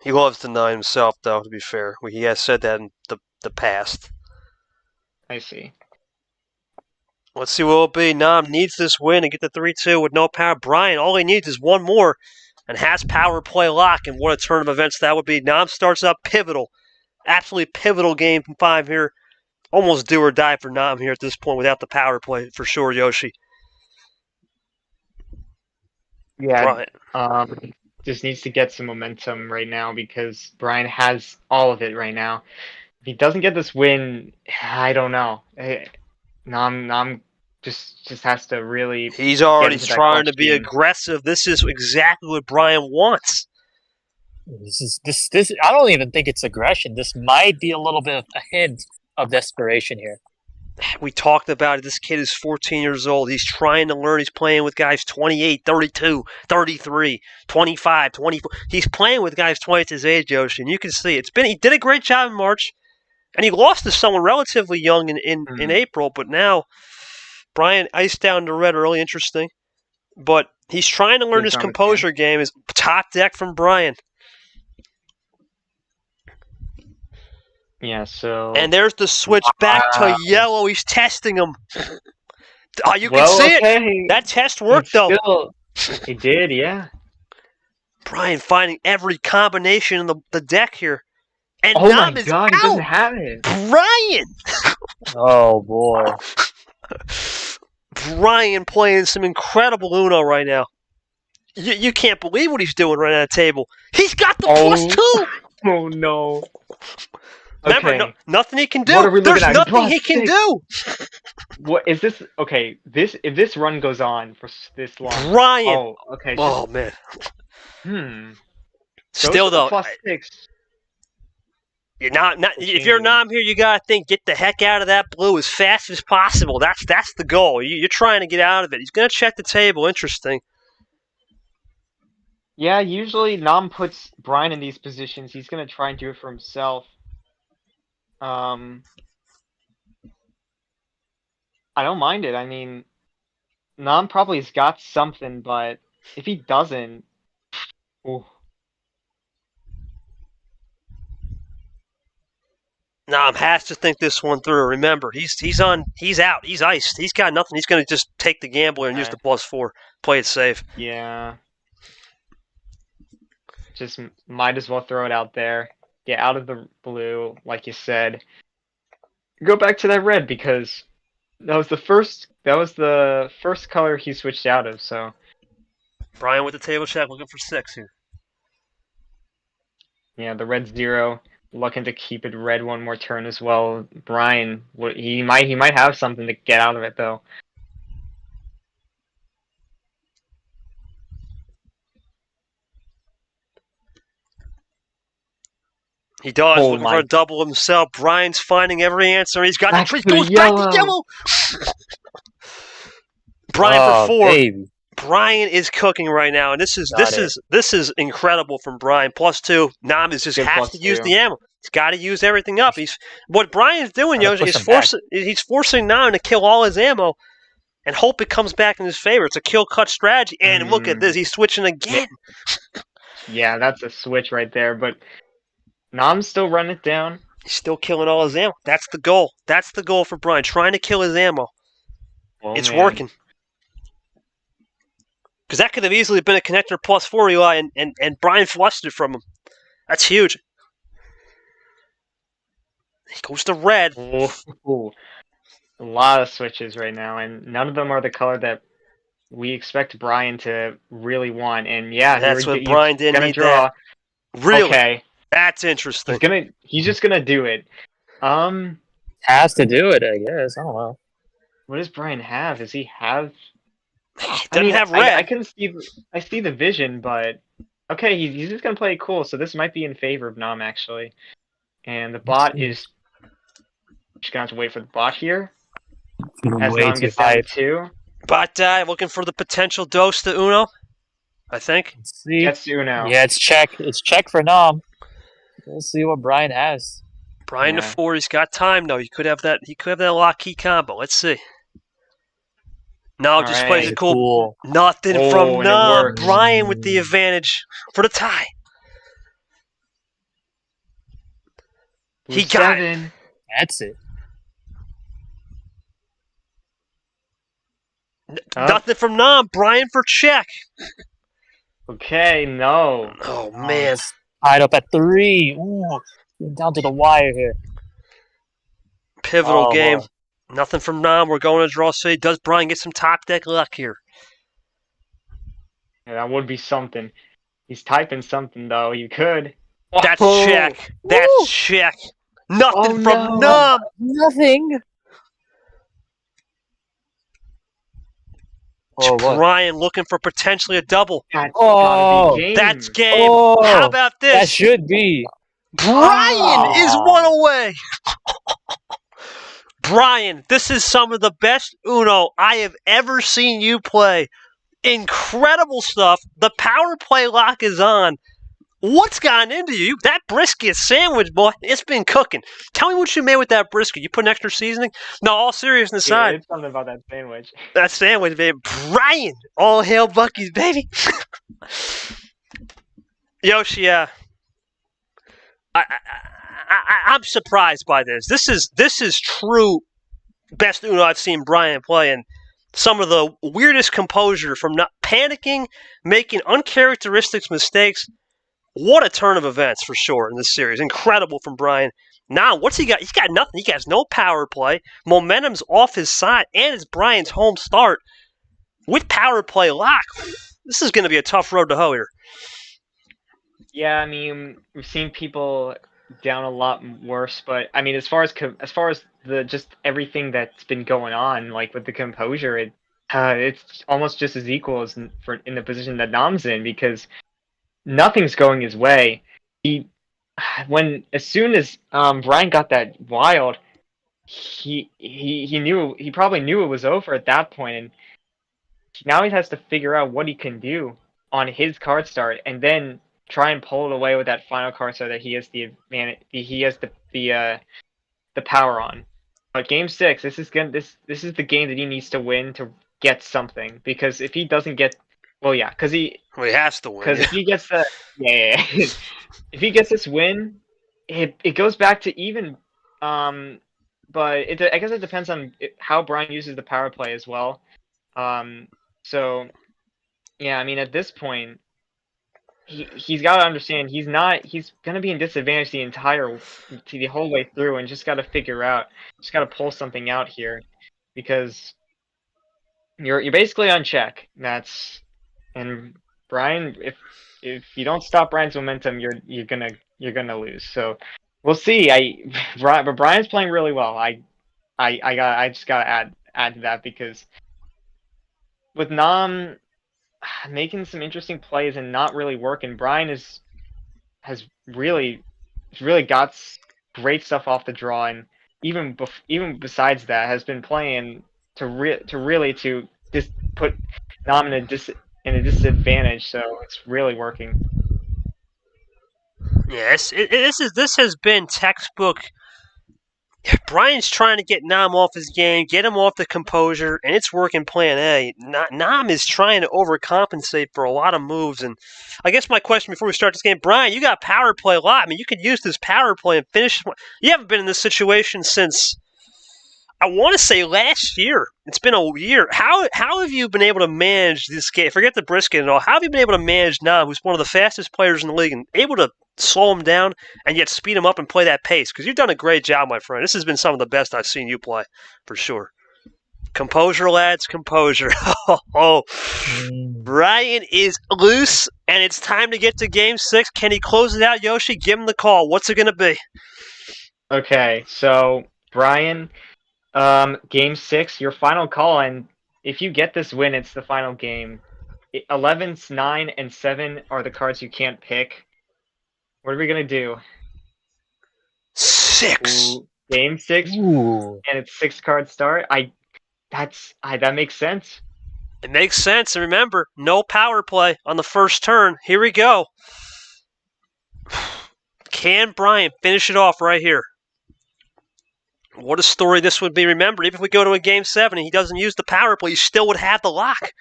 He loves the 9 himself, though. To be fair, he has said that in the past. I see. Let's see what it'll be. Nam needs this win and get the 3-2 with no power. Bryan, all he needs is one more and has power play lock. And what a turn of events that would be. Nam starts up pivotal. Absolutely pivotal game 5 here. Almost do or die for Nam here at this point without the power play for sure, Yoshi. Yeah, just needs to get some momentum right now because Bryan has all of it right now. If he doesn't get this win, I don't know. Nam just has to really. He's already trying to be aggressive. This is exactly what Bryan wants. This. I don't even think it's aggression. This might be a little bit of a hint of desperation here. We talked about it. This kid is 14 years old. He's trying to learn. He's playing with guys 28, 32, 33, 25, 24. He's playing with guys twice his age, Yoshi, and you can see he did a great job in March, and he lost to someone relatively young in April, but now Bryan iced down the red early, interesting. But he's trying to learn his composure game. His top deck from Bryan. Yeah, so... And there's the switch back to yellow. He's testing him. You can see it. That test worked, though. He did, yeah. Bryan finding every combination in the deck here. And oh Nam my god, out. He doesn't have it. Bryan! Oh, boy. Bryan playing some incredible Uno right now. You can't believe what he's doing right at the table. He's got the +2! Oh, no. Remember, nothing he can do. There's nothing he can do. What is this? Okay, if this run goes on for this long, Bryan. Oh, okay. Oh man. Still though, +6. You're not. If you're Nam here, you gotta think. Get the heck out of that blue as fast as possible. That's the goal. You're trying to get out of it. He's gonna check the table. Interesting. Yeah, usually Nam puts Bryan in these positions. He's gonna try and do it for himself. I don't mind it. I mean, Nam probably has got something, but if he doesn't, ooh. Nam has to think this one through. Remember, he's out. He's iced. He's got nothing. He's gonna just take the gambler and use the +4. Play it safe. Yeah. Just might as well throw it out there. Get out of the blue, like you said. Go back to that red because that was the first color he switched out of, so. Bryan with the table check, looking for 6 here. Yeah, the red 0, looking to keep it red one more turn as well. Bryan, he might have something to get out of it though. He does, looking for a double himself. Bryan's finding every answer. He's got the trick. Goes back to yellow. Bryan for 4. Baby. Bryan is cooking right now, and this is incredible from Bryan. +2. Nam is just has to use the ammo. He's got to use everything up. What Bryan's doing, Yoshi, is he's forcing Nam to kill all his ammo and hope it comes back in his favor. It's a kill cut strategy. And look at this, he's switching again. Yeah, that's a switch right there, but Nam's still running it down. He's still killing all his ammo. That's the goal. That's the goal for Bryan, trying to kill his ammo. It's working. Because that could have easily been a connector +4, Eli, and Bryan flushed it from him. That's huge. He goes to red. Ooh, a lot of switches right now, and none of them are the color that we expect Bryan to really want. And yeah, That's he's what Bryan didn't gonna need draw. that. Really? Okay, That's interesting. he's just gonna do it. Has to do it, I guess. I don't know. What does Bryan have? Does he have? Doesn't have red. I can see. I see the vision, but okay, he's just gonna play it cool. So this might be in favor of Nam actually. And the bot is just gonna have to wait for the bot here. As Way Nam too gets down to high. 2. But looking for the potential dose to Uno, I think. Let's see. Gets to Uno. Yeah, it's check. It's check for Nam. We'll see what Bryan has. Bryan to Yeah. 4. He's got time though. He could have that lock key combo. Let's see. No, just Alright. plays it cool. Nothing Oh, from and it Nam. works. Bryan with the advantage for the tie. He got it. 7. That's it. Nothing from Nam. Bryan for check. Okay, no. Oh man. It's tied up at 3. Ooh, getting down to the wire here. Pivotal Oh, game. boy. Nothing from Nam. We're going to draw city. Does Bryan get some top deck luck here? Yeah, that would be something. He's typing something though. You could. That's Oh, check. That's Woo! check. Nothing Oh, from no. Nam. Nothing. Oh, what? Bryan looking for potentially a double. That's Oh, gotta be game. That's game. Oh, How about that this? should be. Bryan is Oh. 1 away. Bryan, this is some of the best Uno I have ever seen you play. Incredible stuff. The power play lock is on. What's gotten into you? That brisket sandwich, boy, it's been cooking. Tell me what you made with that brisket. You put an extra seasoning? No, all seriousness Yeah, aside, it's something about that sandwich. that sandwich, baby. Bryan, all hail Bucky's, baby. Yoshi, I'm surprised by this. This is true best Uno I've seen Bryan play, and some of the weirdest composure from not panicking, making uncharacteristic mistakes. What a turn of events for sure in this series. Incredible from Bryan. Now, what's he got? He's got nothing. He has no power play. Momentum's off his side, and it's Bryan's home start with power play lock. This is going to be a tough road to hoe here. Yeah, I mean, we've seen people down a lot worse, but I mean, as far as the just everything that's been going on, like with the composure, it's almost just as equal as in the position that Nam's in, because nothing's going his way. As soon as Bryan got that wild, he probably knew it was over at that point, and now he has to figure out what he can do on his card start, and then try and pull it away with that final card so that he has the power on. But game 6, this is the game that he needs to win to get something, because if he doesn't get, he has to win. Because if he gets the if he gets this win, it goes back to even. But I guess it depends on how Bryan uses the power play as well. So yeah, I mean, at this point, he's got to understand he's gonna be in disadvantage the whole way through, and just got to figure out, just got to pull something out here, because you're basically on check. And Bryan, if you don't stop Bryan's momentum, you're gonna lose. So we'll see. But Bryan's playing really well. I just gotta add to that, because with Nam making some interesting plays and not really working, Bryan has really got great stuff off the draw, and even besides that, has been playing to really just put Nam in a disadvantage. So it's really working. Yes, this has been textbook. Bryan's trying to get Nam off his game, get him off the composure, and it's working plan A. Nam is trying to overcompensate for a lot of moves, and I guess my question before we start this game, Bryan, you got power play a lot. I mean, you could use this power play and finish. You haven't been in this situation since, I want to say last year. It's been a year. How have you been able to manage this game? Forget the brisket and all. How have you been able to manage Nam, who's one of the fastest players in the league, and able to slow him down and yet speed him up and play that pace? Because you've done a great job, my friend. This has been some of the best I've seen you play, for sure. Composure, lads, composure. Bryan is loose, and it's time to get to Game 6. Can he close it out, Yoshi? Give him the call. What's it going to be? Okay, so Bryan, Game 6, your final call, and if you get this win, it's the final game. 11s, 9, and 7 are the cards you can't pick. What are we gonna do? 6. Ooh, Game 6, Ooh. and it's 6-card start. That makes sense. It makes sense. And remember, no power play on the first turn. Here we go. Can Bryan finish it off right here? What a story this would be. Remember, even if we go to a Game 7 and he doesn't use the power play, he still would have the lock.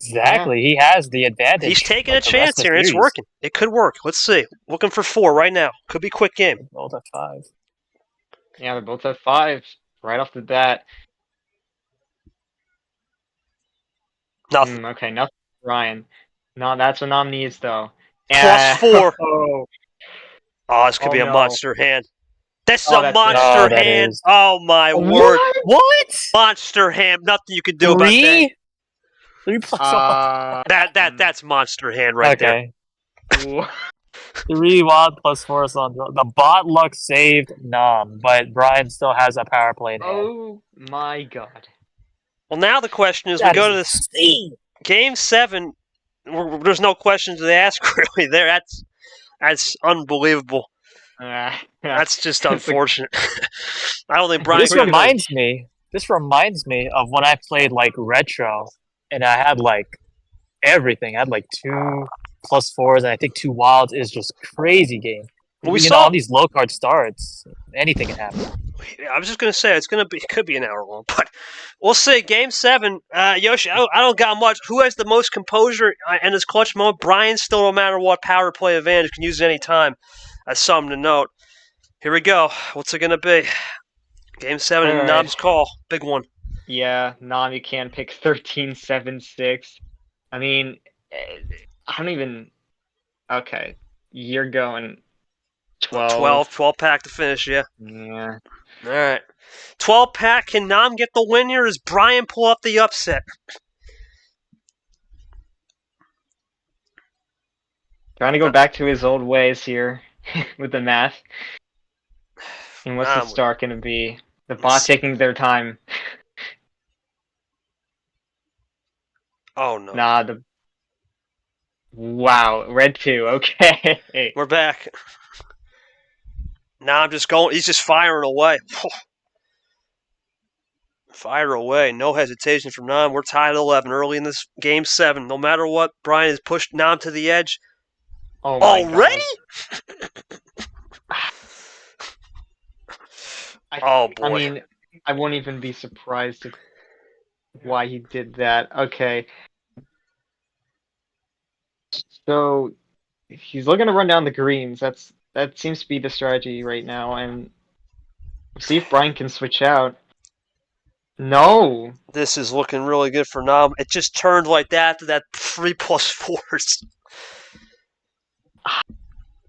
Exactly. He has the advantage. He's taking a chance here, and it's working. It could work. Let's see. Looking for 4 right now. Could be quick game. Both at 5. Yeah, they're both at 5 right off the bat. Nothing. Okay, nothing for Bryan. No, that's what Nam needs, though. +4. Oh, this could be a no. monster hand. This is Oh, a that's monster it. Oh, that hand. is. Oh, my word. What? Monster hand. Nothing you can do about that. 3? 3 plus That's monster hand right there. Okay. 3 wild plus 4 on the bot luck saved Nam, but Bryan still has a power play in hand. Oh my god. Well, now the question is, That we go is to this insane. Game 7. There's no questions to ask really there. That's unbelievable. That's just unfortunate. I don't think Bryan. This reminds me of when I played like retro, and I had like everything. I had like 2 plus 4s, and I think 2 wilds. Is just crazy game. Well, we You know, saw on these low card starts, anything can happen. I was just gonna say it could be an hour long, but we'll see. Game 7, Yoshi. I don't got much. Who has the most composure in his clutch moment? Bryan still, no matter what, power play advantage, can use it any time. That's something to note. Here we go. What's it gonna be? Game 7, All right. Nam's call, big one. Yeah, Nam, you can pick 13, 7, 6. I mean, I don't even. Okay, you're going 12. 12 pack to finish. Yeah. Yeah. All right. 12 pack. Can Nam get the win here? Does Bryan pull up the upset? Trying to go back to his old ways here with the math. And what's the start going to be? The bot taking their time. Oh, no. Nah, Wow, red 2, okay. We're back. Now I'm just going. He's just firing away. Fire away. No hesitation from Nam. We're tied at 11 early in this Game 7. No matter what, Bryan has pushed Nam to the edge. Oh my Already? Oh, boy. I mean, I won't even be surprised if why he did that. Okay. So he's looking to run down the greens. That seems to be the strategy right now, and see if Bryan can switch out. No. This is looking really good for Nam. It just turned like that to that 3 plus 4s.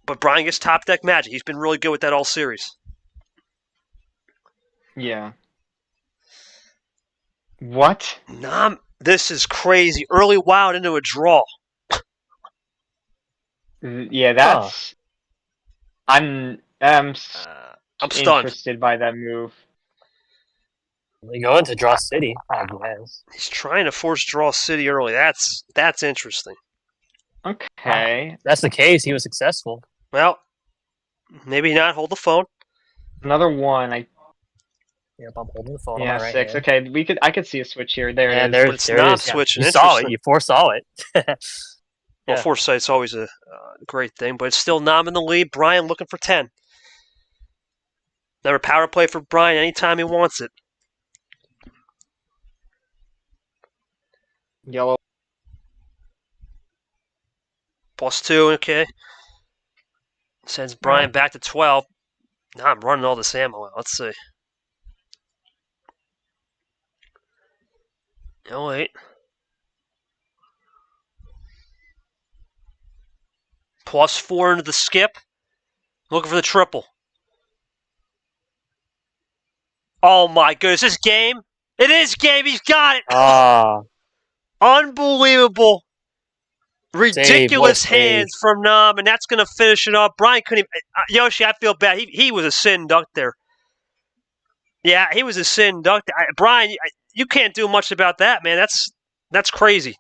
But Bryan gets top deck magic. He's been really good with that all series. Yeah. What? Nam, this is crazy. Early wild into a draw. Yeah, that's. I'm stunned. interested by that move. We go into draw city, I guess. He's trying to force draw city early. That's interesting. Okay. If that's the case. He was successful. Well, maybe not. Hold the phone. Another 1. Yep, I'm holding the phone. Yeah, on my right 6. hand. Okay, I could see a switch here. There And it is. But it's there not it is. switching. You saw it. Interesting. You foresaw it. Well, Yeah. foresight's always a great thing, but it's still Nam in the lead. Bryan looking for 10. Never power play for Bryan anytime he wants it. Yellow. +2, okay. Sends Bryan back to 12. Now I'm running all this ammo out. Let's see. Oh, wait. +4 into the skip. Looking for the triple. Oh, my goodness. This game? It is game. He's got it. Ah, Unbelievable. save, what a Ridiculous save. hands from Nam, and that's going to finish it up. Bryan couldn't even... Yoshi, I feel bad. He was a sin duck there. Yeah, he was a sin duck. Bryan, you can't do much about that, man. That's crazy.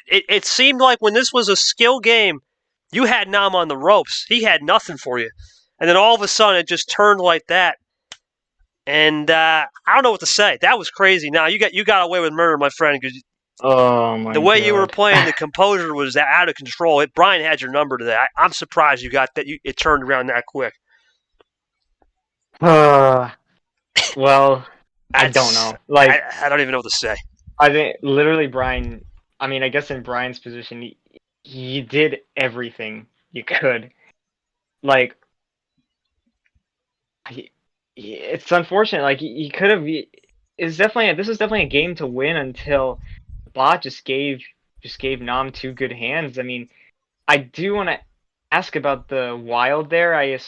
It seemed like when this was a skill game, you had Nam on the ropes. He had nothing for you. And then all of a sudden, it just turned like that. And I don't know what to say. That was crazy. Now, you got away with murder, my friend, because Oh my the way God. you were playing, the composure was out of control. Bryan had your number today. I'm surprised you got that. It turned around that quick. Well, I don't know. Like, I don't even know what to say. I think literally Bryan. I mean, I guess in Bryan's position, he did everything you could. Like, it's unfortunate. Like, he could have. This was definitely a game to win until Bot just gave Nam two good hands. I mean, I do want to ask about the wild there. I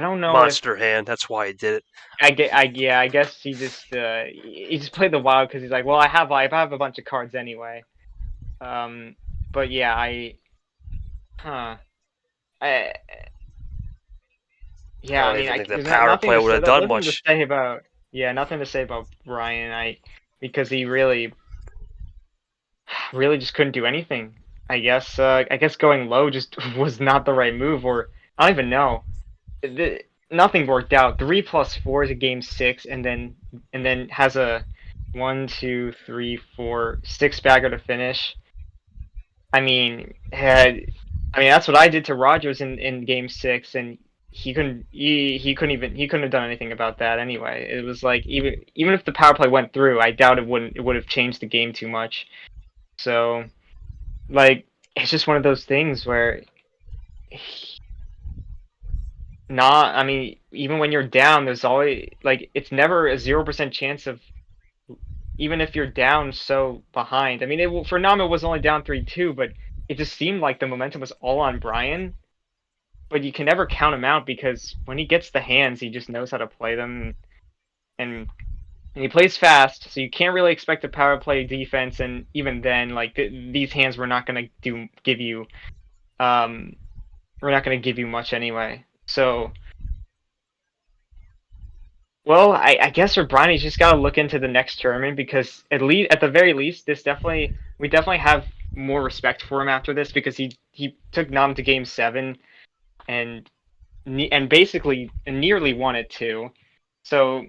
don't know Monster hand. That's why he did it. I guess he just played the wild because he's like, well, I have a bunch of cards anyway. But yeah, yeah, I I mean, think the there's power nothing play to would have say- done nothing much. to say about nothing to say about Bryan. Because he really just couldn't do anything. I guess going low just was not the right move, or I don't even know. Nothing worked out. 3+4 is a game 6, and then has a 1, 2, 3, 4, 6 bagger to finish. I mean, that's what I did to Rogers in game 6, and he couldn't have done anything about that anyway. It was like even if the power play went through, I doubt it would have changed the game too much. So, like, it's just one of those things where I mean, even when you're down, there's always, like, it's never a 0% chance of, even if you're down so behind. I mean, for Nam, it was only down 3-2, but it just seemed like the momentum was all on Bryan. But you can never count him out because when he gets the hands, he just knows how to play them, and he plays fast, so you can't really expect a power play defense. And even then, like, these hands were not going to give you much anyway. So, well, I guess for Bryan, he's just got to look into the next tournament, because at the very least, we definitely have more respect for him after this, because he took Nam to game 7 and basically nearly won it too. So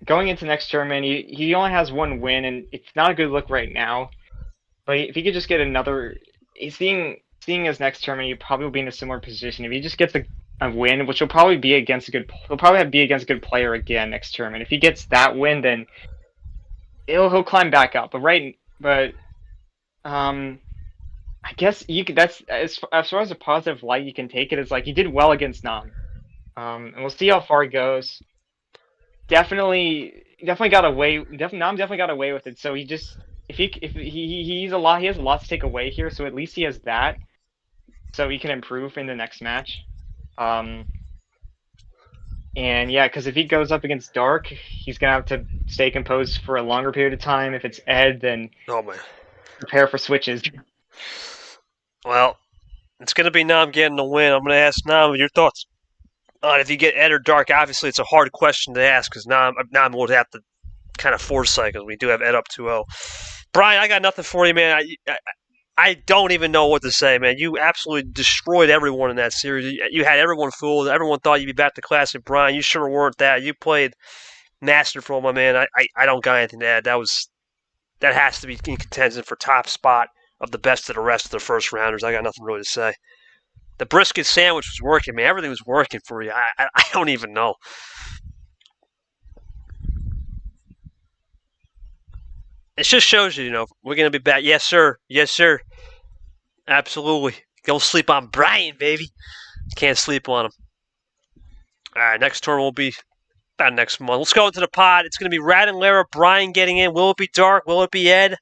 going into next tournament, he only has one win, and it's not a good look right now. But if he could just get another, seeing his next tournament, he probably will be in a similar position. If he just gets a win, which will probably be against a good player again next tournament. If he gets that win, then he'll climb back up. I guess that's as far as a positive light you can take it, is like he did well against Nam. And we'll see how far he goes. Definitely got away. Nam definitely got away with it. So he has a lot to take away here. So at least he has that, so he can improve in the next match. And yeah, because if he goes up against Dark, he's gonna have to stay composed for a longer period of time. If it's Ed, then prepare for switches. Well, it's going to be Nam getting the win. I'm going to ask Nam your thoughts on if you get Ed or Dark. Obviously, it's a hard question to ask because Nam would have to kind of foresight, because we do have Ed up 2-0. Bryan, I got nothing for you, man. I don't even know what to say, man. You absolutely destroyed everyone in that series. You had everyone fooled. Everyone thought you'd be back to classic Bryan. You sure weren't that. You played masterful, my man. I don't got anything to add. That has to be in contention for top spot of the best of the rest of the first rounders. I got nothing really to say. The brisket sandwich was working, man. Everything was working for you. I don't even know. It just shows you, we're going to be back. Yes, sir. Yes, sir. Absolutely. Go sleep on Bryan, baby. Can't sleep on him. All right, next tournament will be about next month. Let's go into the pod. It's going to be Rad and Lara, Bryan getting in. Will it be Dark? Will it be Ed?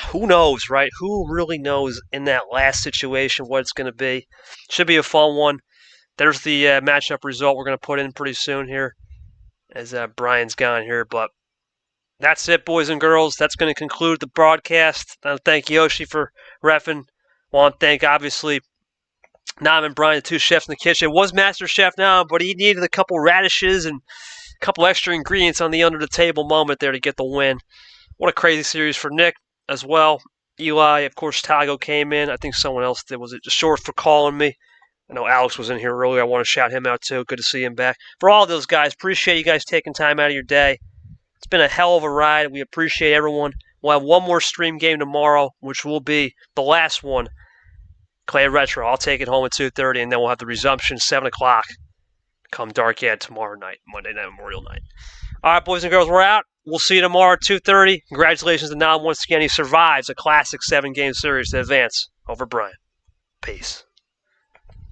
Who knows, right? Who really knows in that last situation what it's going to be? Should be a fun one. There's the matchup result we're going to put in pretty soon here as Bryan's gone here. But that's it, boys and girls. That's going to conclude the broadcast. I thank Yoshi for reffing. I want to thank, obviously, Nam and Bryan, the two chefs in the kitchen. It was Master Chef now, but he needed a couple radishes and a couple extra ingredients on the under-the-table moment there to get the win. What a crazy series for Nick as well. Eli, of course, Tago came in. I think someone else did. Was it Short for calling me? I know Alex was in here earlier. I want to shout him out, too. Good to see him back. For all those guys, appreciate you guys taking time out of your day. It's been a hell of a ride. We appreciate everyone. We'll have one more stream game tomorrow, which will be the last one. Clay Retro. I'll take it home at 2:30, and then we'll have the resumption 7 o'clock. Come dark yet tomorrow night, Monday night, Memorial night. All right, boys and girls, we're out. We'll see you tomorrow at 2:30. Congratulations to Nam once again. He survives a classic 7-game series to advance over Bryan. Peace.